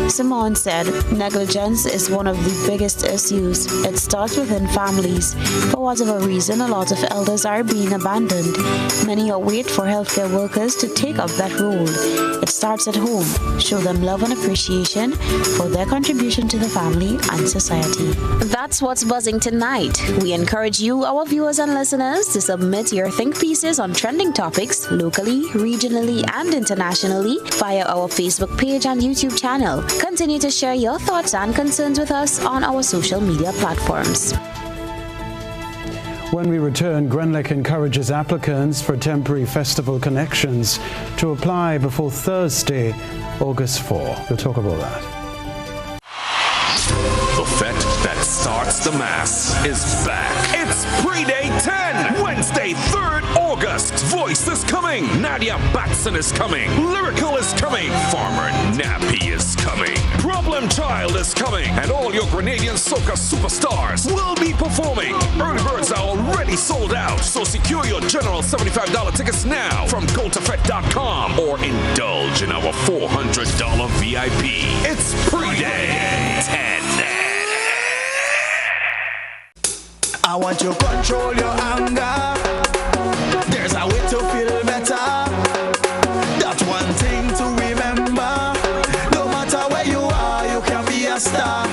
Speaker 14: Simone said, negligence is one of the biggest issues. It starts within families. For whatever reason, a lot of elders are being abandoned. Many await for healthcare workers to take up that role. It starts at home. Show them love and appreciation for their contribution to the family and society. That's what's buzzing tonight. We encourage you, our viewers and listeners, to submit your think pieces on trending topics locally, regionally, and internationally via our Facebook page and YouTube channel. Continue to share your thoughts and concerns with us on our social media platforms.
Speaker 5: When we return, Grenlec encourages applicants for temporary festival connections to apply before Thursday, August 4. We'll talk about that.
Speaker 17: The fet that starts the mass is back. It's Pre-Day 10, Wednesday, 3rd August. Voice is coming. Nadia Batson is coming. Lyrical is coming. Farmer Nappy is coming. Problem Child is coming. And all your Grenadian soca superstars will be performing. Early birds are already sold out, so secure your general $75 tickets now from gotofet.com or indulge in our $400 VIP. It's Pre-Day 10.
Speaker 18: I want you to control your anger. There's a way to feel better. That's one thing to remember. No matter where you are, you can be a star.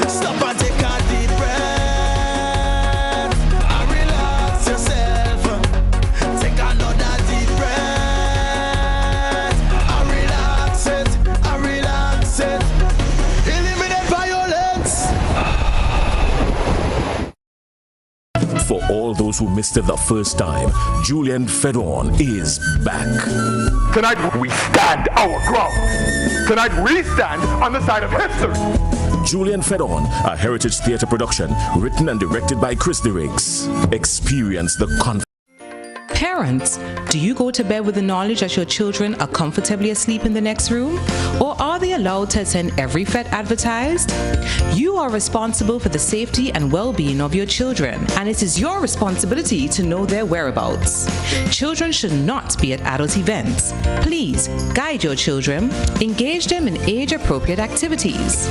Speaker 18: Stop and take a deep breath and relax yourself. Take another deep breath and relax it, and relax it. Eliminate violence.
Speaker 17: For all those who missed it the first time, Julian Fedon is back.
Speaker 11: Tonight we stand our ground. Tonight we stand on the side of history.
Speaker 17: Julian Fedon, a heritage theatre production, written and directed by Chris Derriggs. Experience the confidence.
Speaker 12: Parents, do you go to bed with the knowledge that your children are comfortably asleep in the next room? Or are they allowed to attend every FET advertised? You are responsible for the safety and well-being of your children, and it is your responsibility to know their whereabouts. Children should not be at adult events. Please guide your children, engage them in age-appropriate activities.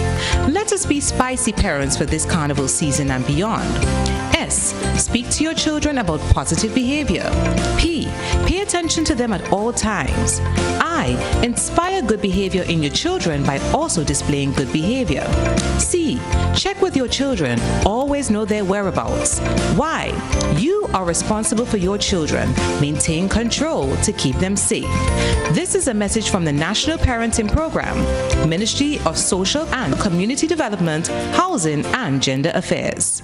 Speaker 12: Let us be spicy parents for this carnival season and beyond. S. Speak to your children about positive behavior. P. Pay attention to them at all times. I. Inspire good behavior in your children by also displaying good behavior. C. Check with your children. Always know their whereabouts. Y. You are responsible for your children. Maintain control to keep them safe. This is a message from the National Parenting Program, Ministry of Social and Community Development, Housing and Gender Affairs.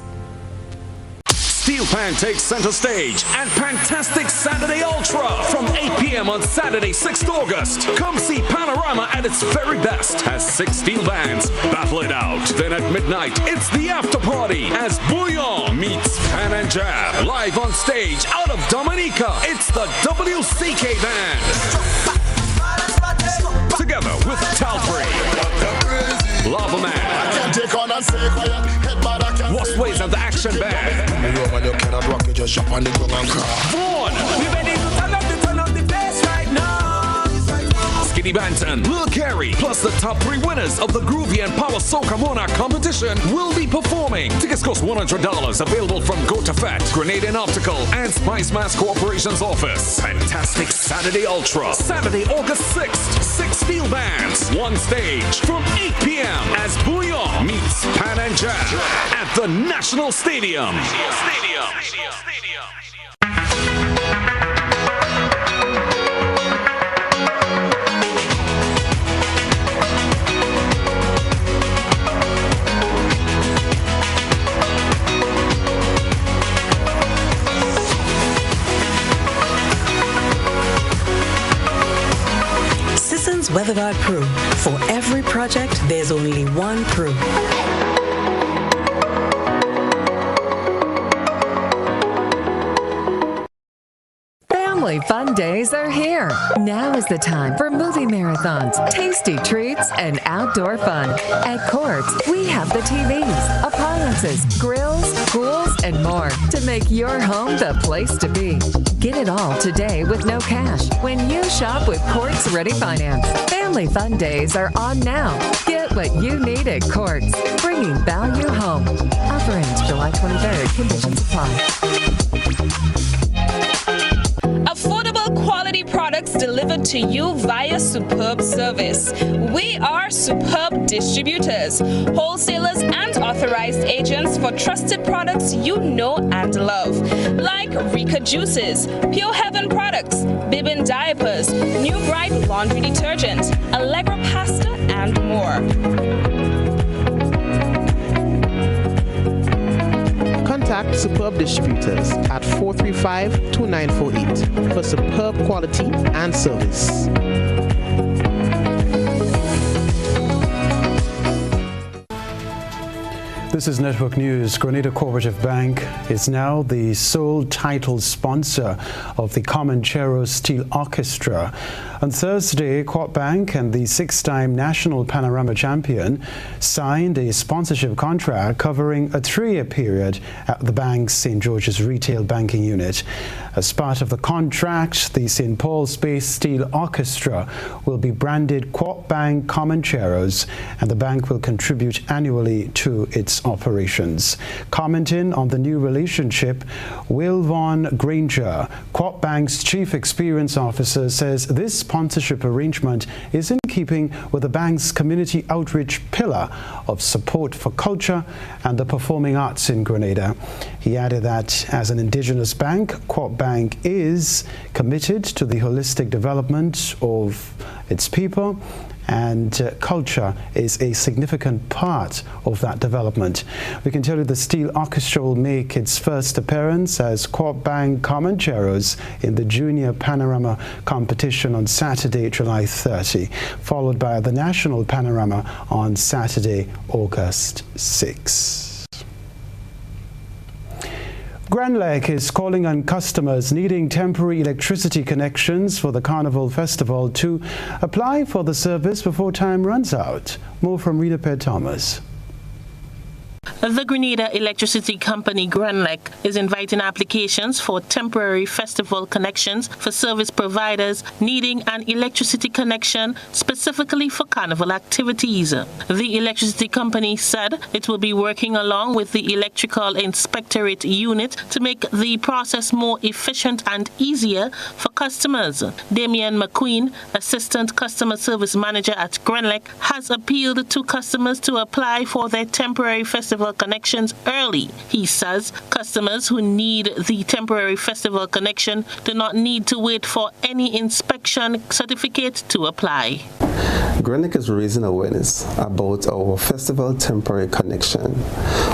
Speaker 17: Stay Steel Pan takes center stage and Fantastic Saturday Ultra from 8 p.m. on Saturday, 6th August. Come see Panorama at its very best as 6 steel bands battle it out. Then at midnight, it's the after party as Bouillon meets Pan and Jab. Live on stage out of Dominica, it's the WCK Band. Together with Talfrey, Lava Man, Wasways and the Action Band, Vaughn, Skinny Banton, Lil Carey, plus the top 3 winners of the Groovy and Power Soca Monarch competition will be performing. Tickets cost $100, available from Go to Fat, Grenade and Optical, and Spice Mass Corporation's office. Fantastic Saturday Ultra, Saturday, August 6th, 6 steel bands, 1 stage, from 8 p.m. as Bouillon meets Pan and Jab at the National Stadium.
Speaker 13: WeatherGuard Pro. For every project, there's only one Pro.
Speaker 15: Family fun days are here. Now is the time for movie marathons, tasty treats, and outdoor fun. At Courts, we have the TVs, appliances, grills, pools, and more to make your home the place to be. Get it all today with no cash when you shop with Courts Ready Finance. Family fun days are on now. Get what you need at Courts, bringing value home. Offer ends July 23rd. Conditions apply.
Speaker 8: Affordable quality products delivered to you via Superb Service. We are Superb Distributors, wholesalers and authorized agents for trusted products you know and love, like Rika Juices, Pure Heaven products, Bibbin diapers, New Bright laundry detergent, Allegra pasta, and more.
Speaker 16: Contact Superb Distributors at 435-2948 for superb quality and service.
Speaker 5: This is Network News. Grenada Cooperative Bank is now the sole title sponsor of the Comanchero Steel Orchestra. On Thursday, Coop Bank and the 6-time national panorama champion signed a sponsorship contract covering a 3-year period at the bank's St. George's retail banking unit. As part of the contract, the St. Paul's-based Steel Orchestra will be branded Coop Bank Comancheros, and the bank will contribute annually to its operations. Commenting on the new relationship, Will Von Granger, Coop Bank's Chief Experience Officer, says this sponsorship arrangement is in keeping with the bank's community outreach pillar of support for culture and the performing arts in Grenada. He added that as an indigenous bank, Coop Bank is committed to the holistic development of its people, and culture is a significant part of that development. We can tell you the Steel Orchestra will make its first appearance as Coop Bank Comancheros in the Junior Panorama competition on Saturday, July 30, followed by the National Panorama on Saturday, August 6. GrandLec is calling on customers needing temporary electricity connections for the Carnival Festival to apply for the service before time runs out. More from Rita Ped Thomas.
Speaker 23: The Grenada Electricity Company, GrandLec, is inviting applications for temporary festival connections for service providers needing an electricity connection specifically for carnival activities. The Electricity Company said it will be working along with the Electrical Inspectorate Unit to make the process more efficient and easier for customers. Damien McQueen, Assistant Customer Service Manager at GrandLec, has appealed to customers to apply for their temporary festival connections early. He says customers who need the temporary festival connection do not need to wait for any inspection certificate to apply.
Speaker 1: GBN is raising awareness about our Festival Temporary Connection,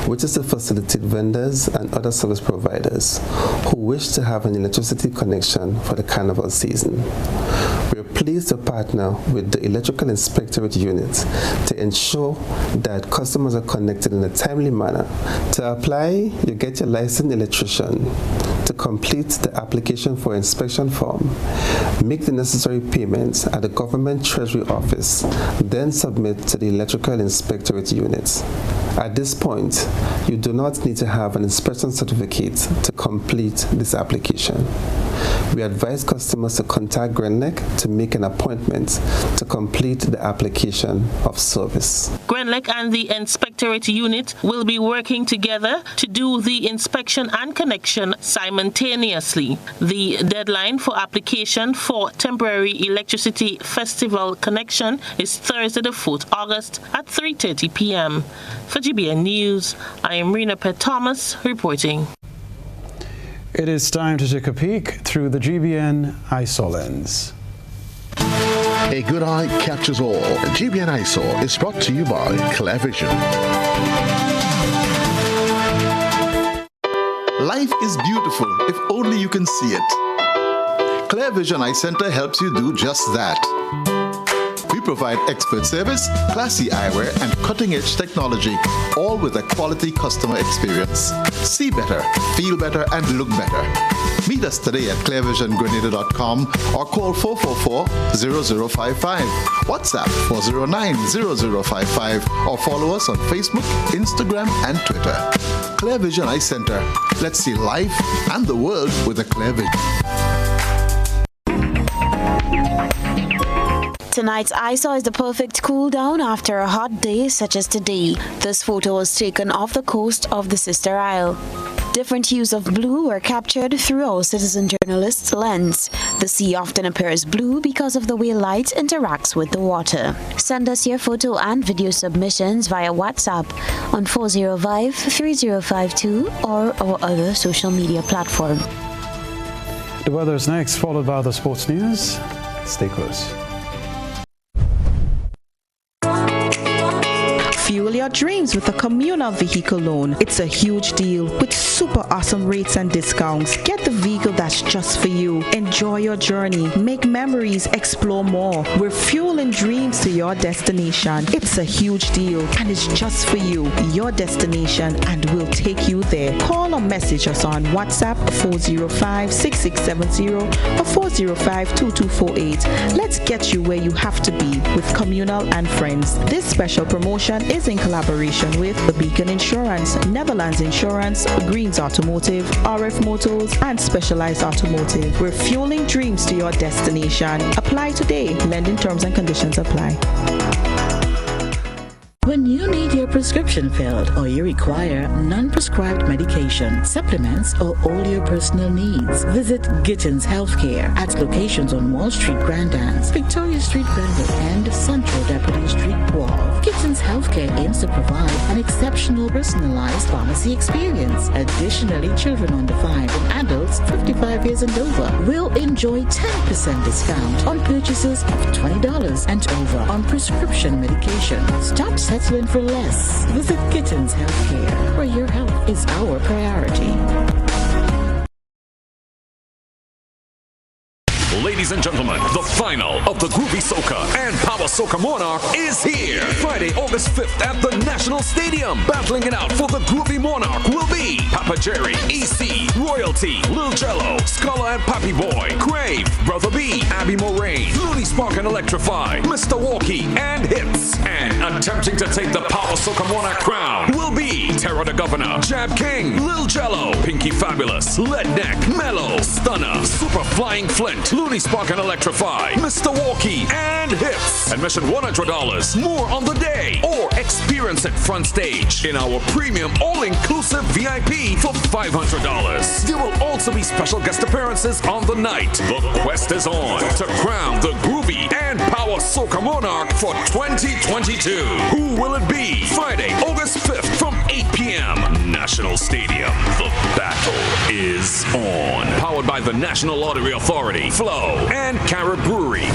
Speaker 1: which is to facilitate vendors and other service providers who wish to have an electricity connection for the carnival season. We are pleased to partner with the Electrical Inspectorate Unit to ensure that customers are connected in a timely manner. To apply, you get your licensed electrician to complete the application for inspection form, make the necessary payments at the Government Treasury Office, then submit to the Electrical Inspectorate Unit. At this point, you do not need to have an inspection certificate to complete this application. We advise customers to contact GBN to make an appointment to complete the application of service.
Speaker 23: GBN and the Inspectorate Unit will be working together to do the inspection and connection simultaneously. The deadline for application for temporary electricity festival connection is Thursday, the 4th August at 3:30 p.m. For GBN News, I am Rena Pett Thomas reporting.
Speaker 5: It is time to take a peek through the GBN ISO lens.
Speaker 19: A good eye catches all. GBN ISO is brought to you by ClearVision.
Speaker 20: Life is beautiful if only you can see it. ClearVision Eye Center helps you do just that. We provide expert service, classy eyewear, and cutting-edge technology, all with a quality customer experience. See better, feel better, and look better. Meet us today at clearvisiongrenada.com or call 444-0055, WhatsApp 409-0055, or follow us on Facebook, Instagram, and Twitter. ClearVision Eye Center. Let's see life and the world with a clear vision.
Speaker 14: Tonight's ISO is the perfect cool down after a hot day such as today. This photo was taken off the coast of the Sister Isle. Different hues of blue were captured through our citizen journalist's lens. The sea often appears blue because of the way light interacts with the water. Send us your photo and video submissions via WhatsApp on 405-3052 or our other social media platform.
Speaker 5: The weather is next, followed by the sports news. Stay close.
Speaker 21: Fuel your dreams with a communal vehicle loan. It's a huge deal with super awesome rates and discounts. Get the vehicle that's just for you. Enjoy your journey. Make memories. Explore more. We're fueling dreams to your destination. It's a huge deal and it's just for you. Your destination, and we'll take you there. Call or message us on WhatsApp 405-6670 or 405-2248. Let's get you where you have to be with Communal and Friends. This special promotion is in collaboration with The Beacon Insurance, Netherlands Insurance, Greens Automotive, RF Motors, and Specialized Automotive. We're fueling dreams to your destination. Apply today. Lending terms and conditions apply.
Speaker 25: When you need your prescription filled or you require non-prescribed medication, supplements, or all your personal needs, visit Gittins Healthcare at locations on Wall Street, Grandans, Victoria Street, Brandon, and Central Deputy Street, Wall. Gittins Healthcare aims to provide an exceptional personalized pharmacy experience. Additionally, children under 5 and adults 55 years and over will enjoy 10% discount on purchases of $20 and over on prescription medication. Stop settling for less. Visit Gittins Healthcare, where your health is our priority.
Speaker 17: Ladies and gentlemen, the final of the Groovy Soca and Power Soca Monarch is here. Friday, August 5th at the National Stadium. Battling it out for the Groovy Monarch will be Papa Jerry, EC, Royalty, Lil Jello, Scholar and Pappy Boy, Crave, Brother B, Abby Moraine, Looney Spark and Electrify, Mr. Walkie, and Hits. And attempting to take the Power Soca Monarch crown will be Terror the Governor, Jab King, Lil Jello, Pinky Fabulous, Leadneck, Mellow, Stunner, Super Flying Flint, Looney Spark and Electrify, Mr. Walkie, and Hits. Admission $100. More on the day, or experience it front stage in our premium all-inclusive VIP for $500. There will also be special guest appearances on the night. The quest is on to crown the Groovy and Power Soca Monarch for 2022. Who will it be? Friday, August 5th from 8 p.m. National Stadium. The battle is on. Powered by the National Lottery Authority, Flow, and Carrot Brewery.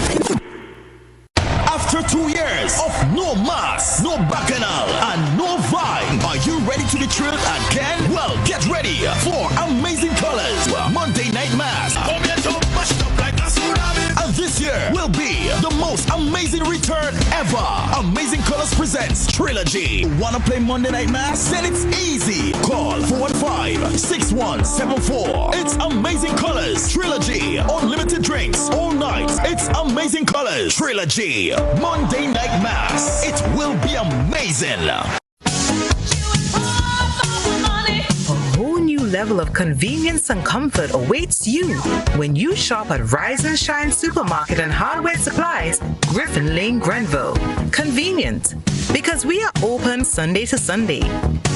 Speaker 18: After After 2 years of no mass, no bacchanal, and no vibe, are you ready to be thrilled again? Well, get ready for Amazing Colors Monday Night Mass. And this year will be the most amazing return ever. Amazing Colors presents Trilogy. Wanna play Monday Night Mass? Then it's easy. Call 415-6174. It's Amazing Colors Trilogy. Unlimited drinks all night. It's Amazing Colors Trilogy. Monday Night Mass. It will be amazing.
Speaker 12: A whole new level of convenience and comfort awaits you when you shop at Rise and Shine Supermarket and Hardware Supplies, Griffin Lane, Grenville. Convenient, because we are open Sunday to Sunday.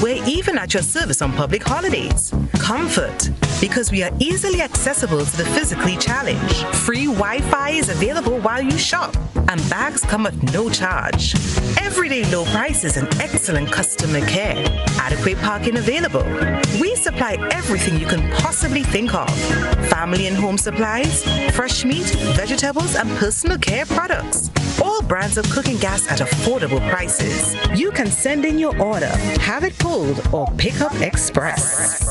Speaker 12: We're even at your service on public holidays. Comfort, because we are easily accessible to the physically challenged. Free Wi-Fi is available while you shop, and bags come at no charge. Everyday low prices and excellent customer care. Adequate parking available. We supply everything you can possibly think of. Family and home supplies, fresh meat, vegetables, and personal care products. All brands of cooking gas at affordable prices. You can send in your order, have it pulled, or pick up express.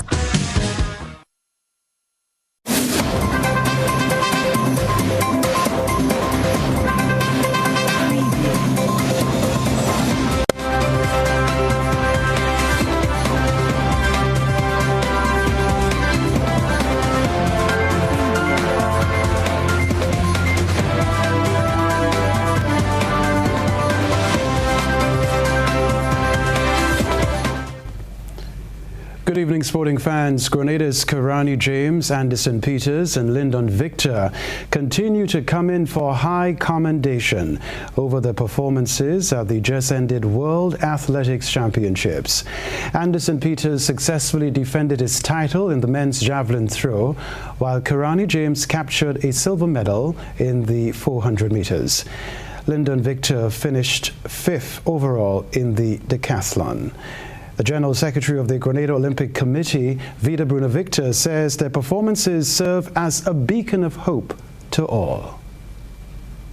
Speaker 5: Good evening, sporting fans. Grenada's Karani James, Anderson Peters and Lyndon Victor continue to come in for high commendation over their performances at the just-ended World Athletics Championships. Anderson Peters successfully defended his title in the men's javelin throw, while Karani James captured a silver medal in the 400 meters. Lyndon Victor finished 5th overall in the decathlon. The General Secretary of the Grenada Olympic Committee, Vida Bruna Victor, says their performances serve as a beacon of hope to all.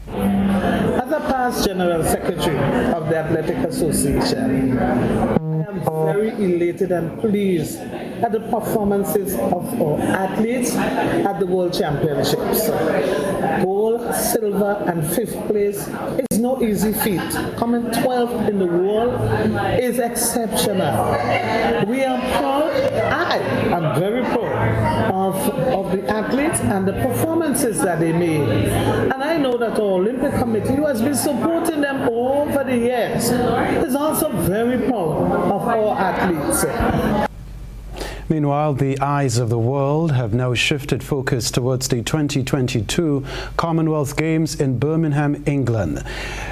Speaker 2: As a past General Secretary of the Athletic Association, I am very elated and pleased at the performances of our athletes at the World Championships. Gold, silver, and 5th place is no easy feat. Coming 12th in the world is exceptional. We are proud, I am very proud of the athletes and the performances that they made. And I know that our Olympic Committee, who has been supporting them over the years, is also very proud of our athletes.
Speaker 5: Meanwhile, the eyes of the world have now shifted focus towards the 2022 Commonwealth Games in Birmingham, England.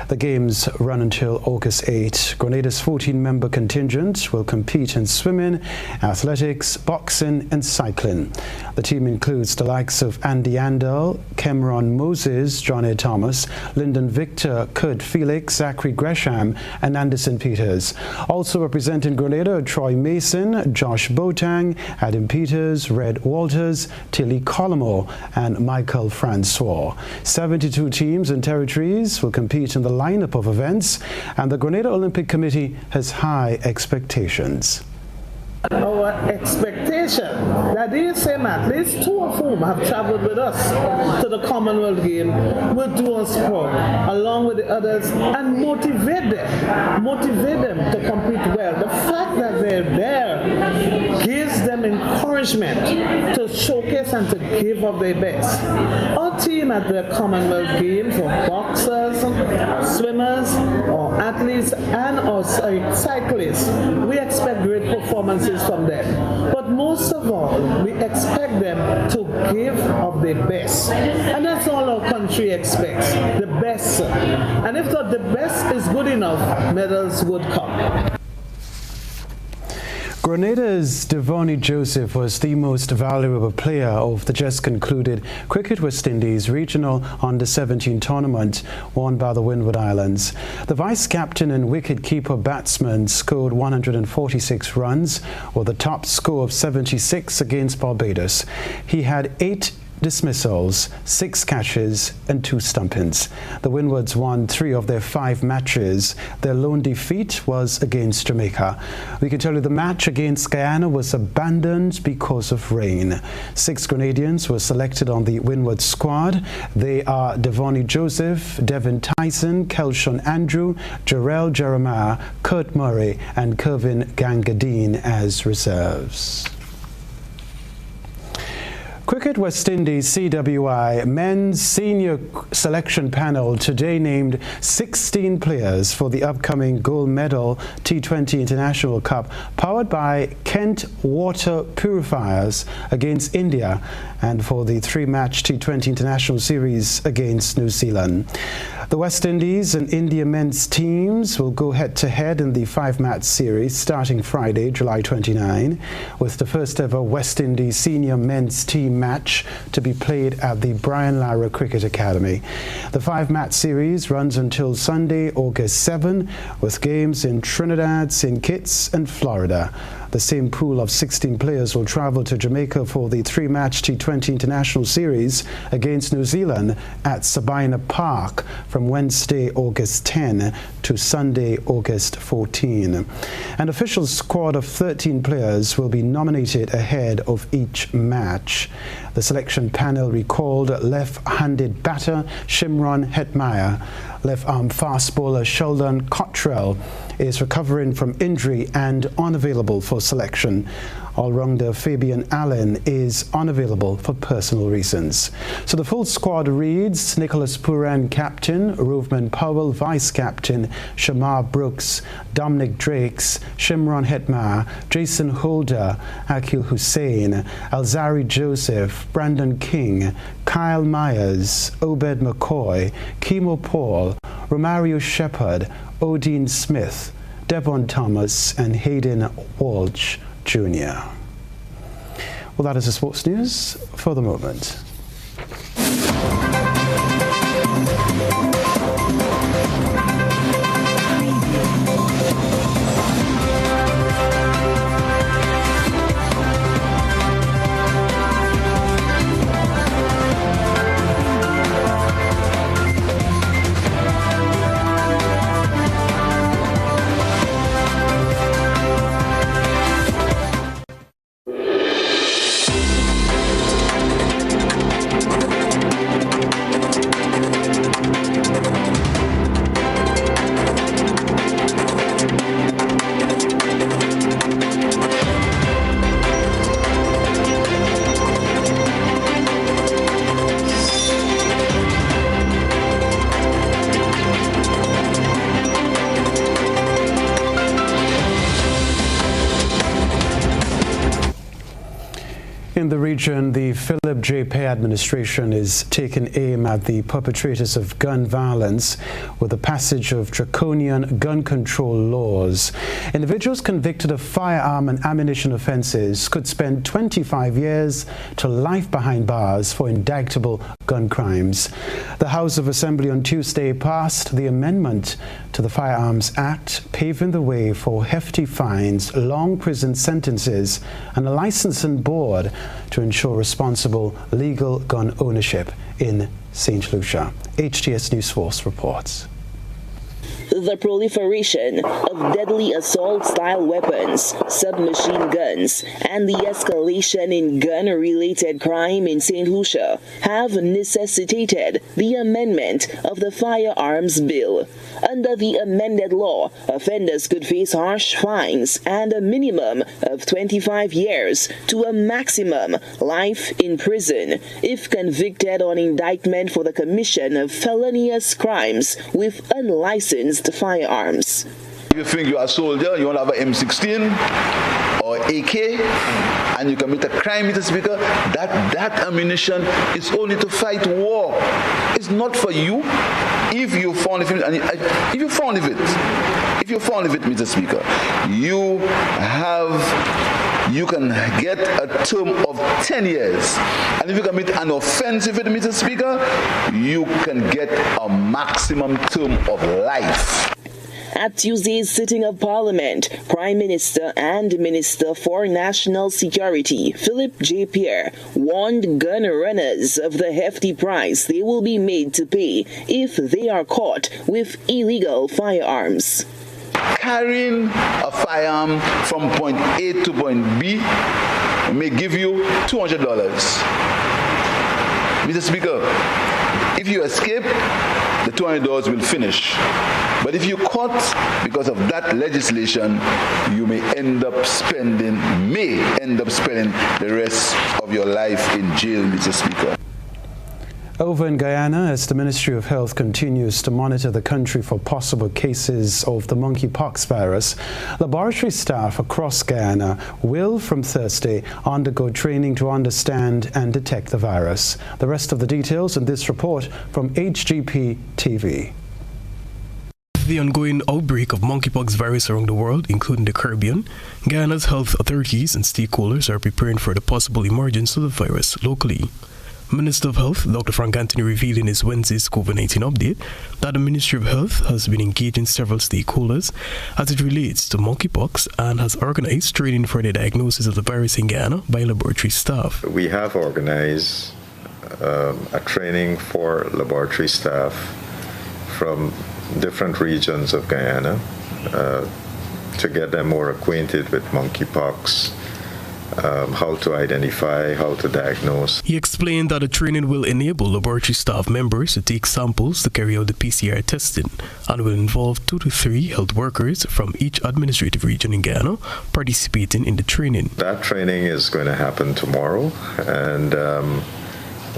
Speaker 5: The Games run until August 8. Grenada's 14-member contingent will compete in swimming, athletics, boxing and cycling. The team includes the likes of Andy Andel, Cameron Moses, John A. Thomas, Lyndon Victor, Kurt Felix, Zachary Gresham and Anderson Peters. Also representing Grenada are Troy Mason, Josh Boateng, Adam Peters, Red Walters, Tilly Colomore and Michael Francois. 72 teams and territories will compete in the lineup of events, and the Grenada Olympic Committee has high expectations.
Speaker 2: Our expectation that these same athletes, 2 of whom have traveled with us to the Commonwealth Games, will do us proud, along with the others, and motivate them to compete well. The fact that they're there gives them encouragement to showcase and to give up their best. Our team at the Commonwealth Games for boxers, swimmers, or athletes, and or cyclists, we expect great performances from them. But most of all, we expect them to give of their best. And that's all our country expects, the best. And if not the best is good enough, medals would come.
Speaker 5: Grenada's Devonny Joseph was the most valuable player of the just concluded Cricket West Indies Regional Under-17 tournament won by the Windward Islands. The vice-captain and wicket-keeper batsman scored 146 runs, with a top score of 76 against Barbados. He had 8 dismissals, 6 catches and 2 stumpings. The Windwards won 3 of their 5 matches. Their lone defeat was against Jamaica. We can tell you the match against Guyana was abandoned because of rain. 6 Grenadians were selected on the Windward squad. They are Devonnie Joseph, Devin Tyson, Kelshon Andrew, Jarrell Jeremiah, Kurt Murray and Kervin Gangadine as reserves. Cricket West Indies CWI men's senior selection panel today named 16 players for the upcoming gold medal T20 International Cup powered by Kent Water Purifiers against India and for the 3-match T20 International Series against New Zealand. The West Indies and India men's teams will go head-to-head in the 5-match series starting Friday, July 29, with the first ever West Indies senior men's team match to be played at the Brian Lara Cricket Academy. The 5-match series runs until Sunday, August 7, with games in Trinidad, St. Kitts and Florida. The same pool of 16 players will travel to Jamaica for the 3-match T20 International Series against New Zealand at Sabina Park from Wednesday, August 10 to Sunday, August 14. An official squad of 13 players will be nominated ahead of each match. The selection panel recalled left-handed batter Shimron Hetmyer, left-arm fast bowler Sheldon Cottrell is recovering from injury and unavailable for selection. All-rounder Fabian Allen is unavailable for personal reasons. So the full squad reads Nicholas Puran, captain, Rovman Powell, vice-captain, Shamar Brooks, Dominic Drakes, Shimron Hetmyer, Jason Holder, Akil Hussain, Alzari Joseph, Brandon King, Kyle Myers, Obed McCoy, Kimo Paul, Romario Shepherd, Odin Smith, Devon Thomas and Hayden Walsh Jr. Well, that is the sports news for the moment. In the region, the Philip J. Pay administration is taking aim at the perpetrators of gun violence with the passage of draconian gun control laws. Individuals convicted of firearm and ammunition offenses could spend 25 years to life behind bars for indictable gun crimes. The House of Assembly on Tuesday passed the amendment to the Firearms Act, paving the way for hefty fines, long prison sentences, and a licensing board to ensure responsible legal gun ownership in St. Lucia. HTS News Force reports.
Speaker 4: The proliferation of deadly assault-style weapons, submachine guns, and the escalation in gun-related crime in St. Lucia have necessitated the amendment of the Firearms Bill. Under the amended law, offenders could face harsh fines and a minimum of 25 years to a maximum life in prison if convicted on indictment for the commission of felonious crimes with unlicensed firearms.
Speaker 6: If you think you're a soldier, you want to have an M16 or AK, and you commit a crime, Mr. Speaker, that ammunition is only to fight war. It's not for you. If you found it, Mr. Speaker, you can get a term of 10 years. And if you commit an offense with it, Mr. Speaker, you can get a maximum term of life.
Speaker 4: At Tuesday's sitting of Parliament, Prime Minister and Minister for National Security, Philip J. Pierre, warned gun runners of the hefty price they will be made to pay if they are caught with illegal firearms.
Speaker 6: Carrying a firearm from point A to point B may give you $200. Mr. Speaker, if you escape, the $200 will finish. But if you're caught because of that legislation, you may end up spending the rest of your life in jail, Mr. Speaker.
Speaker 5: Over in Guyana, as the Ministry of Health continues to monitor the country for possible cases of the monkeypox virus, laboratory staff across Guyana will, from Thursday, undergo training to understand and detect the virus. The rest of the details in this report from HGP TV.
Speaker 7: The ongoing outbreak of monkeypox virus around the world, including the Caribbean, Guyana's health authorities and stakeholders are preparing for the possible emergence of the virus locally. Minister of Health, Dr. Frank Anthony, revealed in his Wednesday's COVID-19 update that the Ministry of Health has been engaging several stakeholders as it relates to monkeypox and has organized training for the diagnosis of the virus in Guyana by laboratory staff.
Speaker 9: We have organized a training for laboratory staff from different regions of Guyana to get them more acquainted with monkeypox, how to identify, how to diagnose.
Speaker 7: He explained that the training will enable laboratory staff members to take samples to carry out the PCR testing and will involve 2 to 3 health workers from each administrative region in Guyana participating in the training.
Speaker 9: That training is going to happen tomorrow, and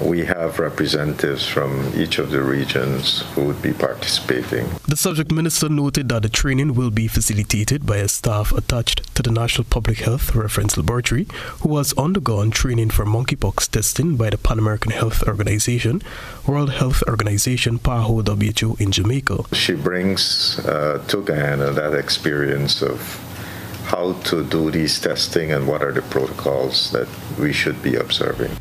Speaker 9: we have representatives from each of the regions who would be participating.
Speaker 7: The subject minister noted that the training will be facilitated by a staff attached to the National Public Health Reference Laboratory, who has undergone training for monkeypox testing by the Pan American Health Organization, World Health Organization, PAHO, WHO in Jamaica.
Speaker 9: She brings to Guyana that experience of how to do these testing and what are the protocols that we should be observing.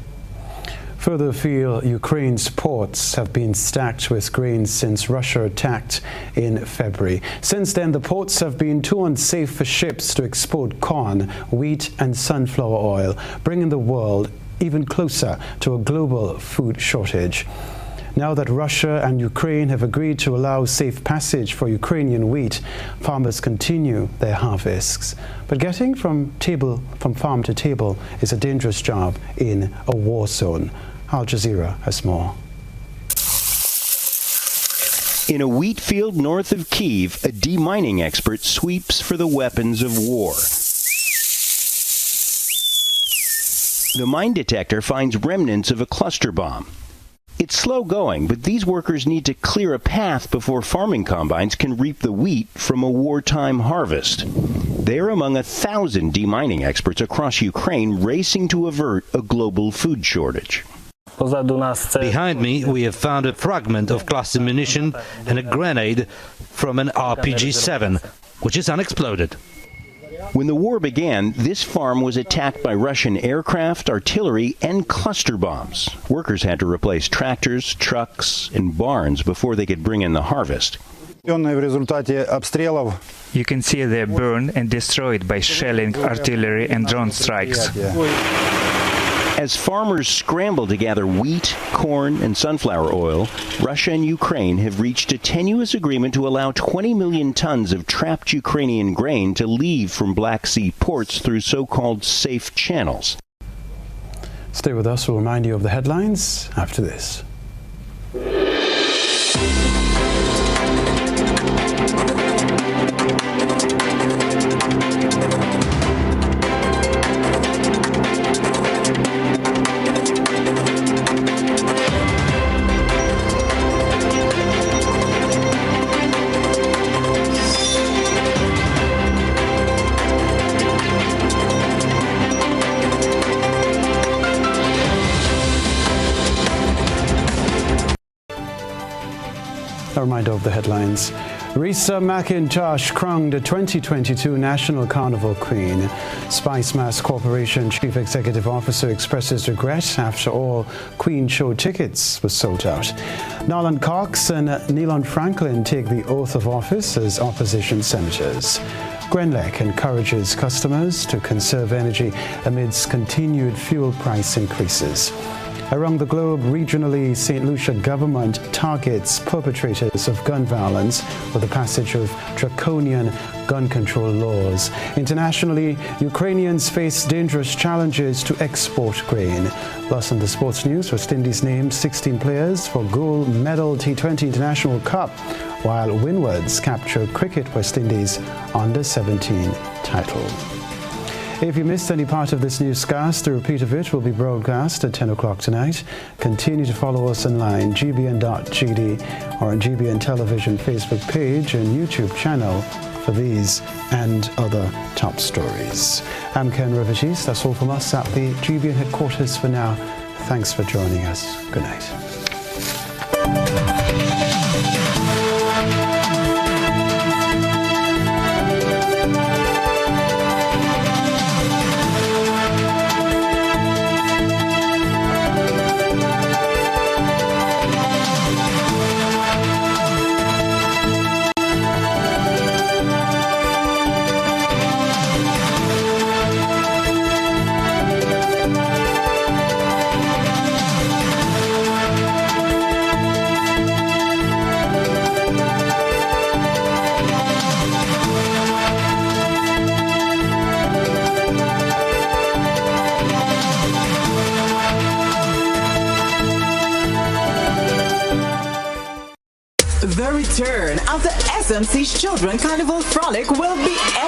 Speaker 5: Further afield, Ukraine's ports have been stacked with grain since Russia attacked in February. Since then, the ports have been too unsafe for ships to export corn, wheat and sunflower oil, bringing the world even closer to a global food shortage. Now that Russia and Ukraine have agreed to allow safe passage for Ukrainian wheat, farmers continue their harvests. But getting from farm to table is a dangerous job in a war zone. Al Jazeera has more.
Speaker 10: In a wheat field north of Kyiv, a demining expert sweeps for the weapons of war. The mine detector finds remnants of a cluster bomb. It's slow going, but these workers need to clear a path before farming combines can reap the wheat from a wartime harvest. They're among 1,000 demining experts across Ukraine racing to avert a global food shortage.
Speaker 22: Behind me, we have found a fragment of cluster munition and a grenade from an RPG-7, which is unexploded.
Speaker 10: When the war began, this farm was attacked by Russian aircraft, artillery, and cluster bombs. Workers had to replace tractors, trucks, and barns before they could bring in the harvest.
Speaker 24: You can see they're burned and destroyed by shelling, artillery, and drone strikes.
Speaker 10: As farmers scramble to gather wheat, corn, and sunflower oil, Russia and Ukraine have reached a tenuous agreement to allow 20 million tons of trapped Ukrainian grain to leave from Black Sea ports through so-called safe channels.
Speaker 5: Stay with us. We'll remind you of the headlines after this. A reminder of the headlines. Risa McIntosh crowned the 2022 National Carnival Queen. Spice Mass Corporation Chief Executive Officer expresses regret after all Queen show tickets were sold out. Nolan Cox and Nealon Franklin take the oath of office as opposition senators. Grenlec encourages customers to conserve energy amidst continued fuel price increases. Around the globe, regionally, St. Lucia government targets perpetrators of gun violence with the passage of draconian gun control laws. Internationally, Ukrainians face dangerous challenges to export grain. Plus, in the sports news, West Indies named 16 players for gold medal T20 International Cup, while Windwards capture Cricket West Indies Under-17 title. If you missed any part of this newscast, the repeat of it will be broadcast at 10 o'clock tonight. Continue to follow us online, gbn.gd, or on GBN Television Facebook page and YouTube channel for these and other top stories. I'm Kenroy. That's all from us at the GBN headquarters for now. Thanks for joining us. Good night.
Speaker 3: The return of the SMC's Children Carnival Frolic will be epic.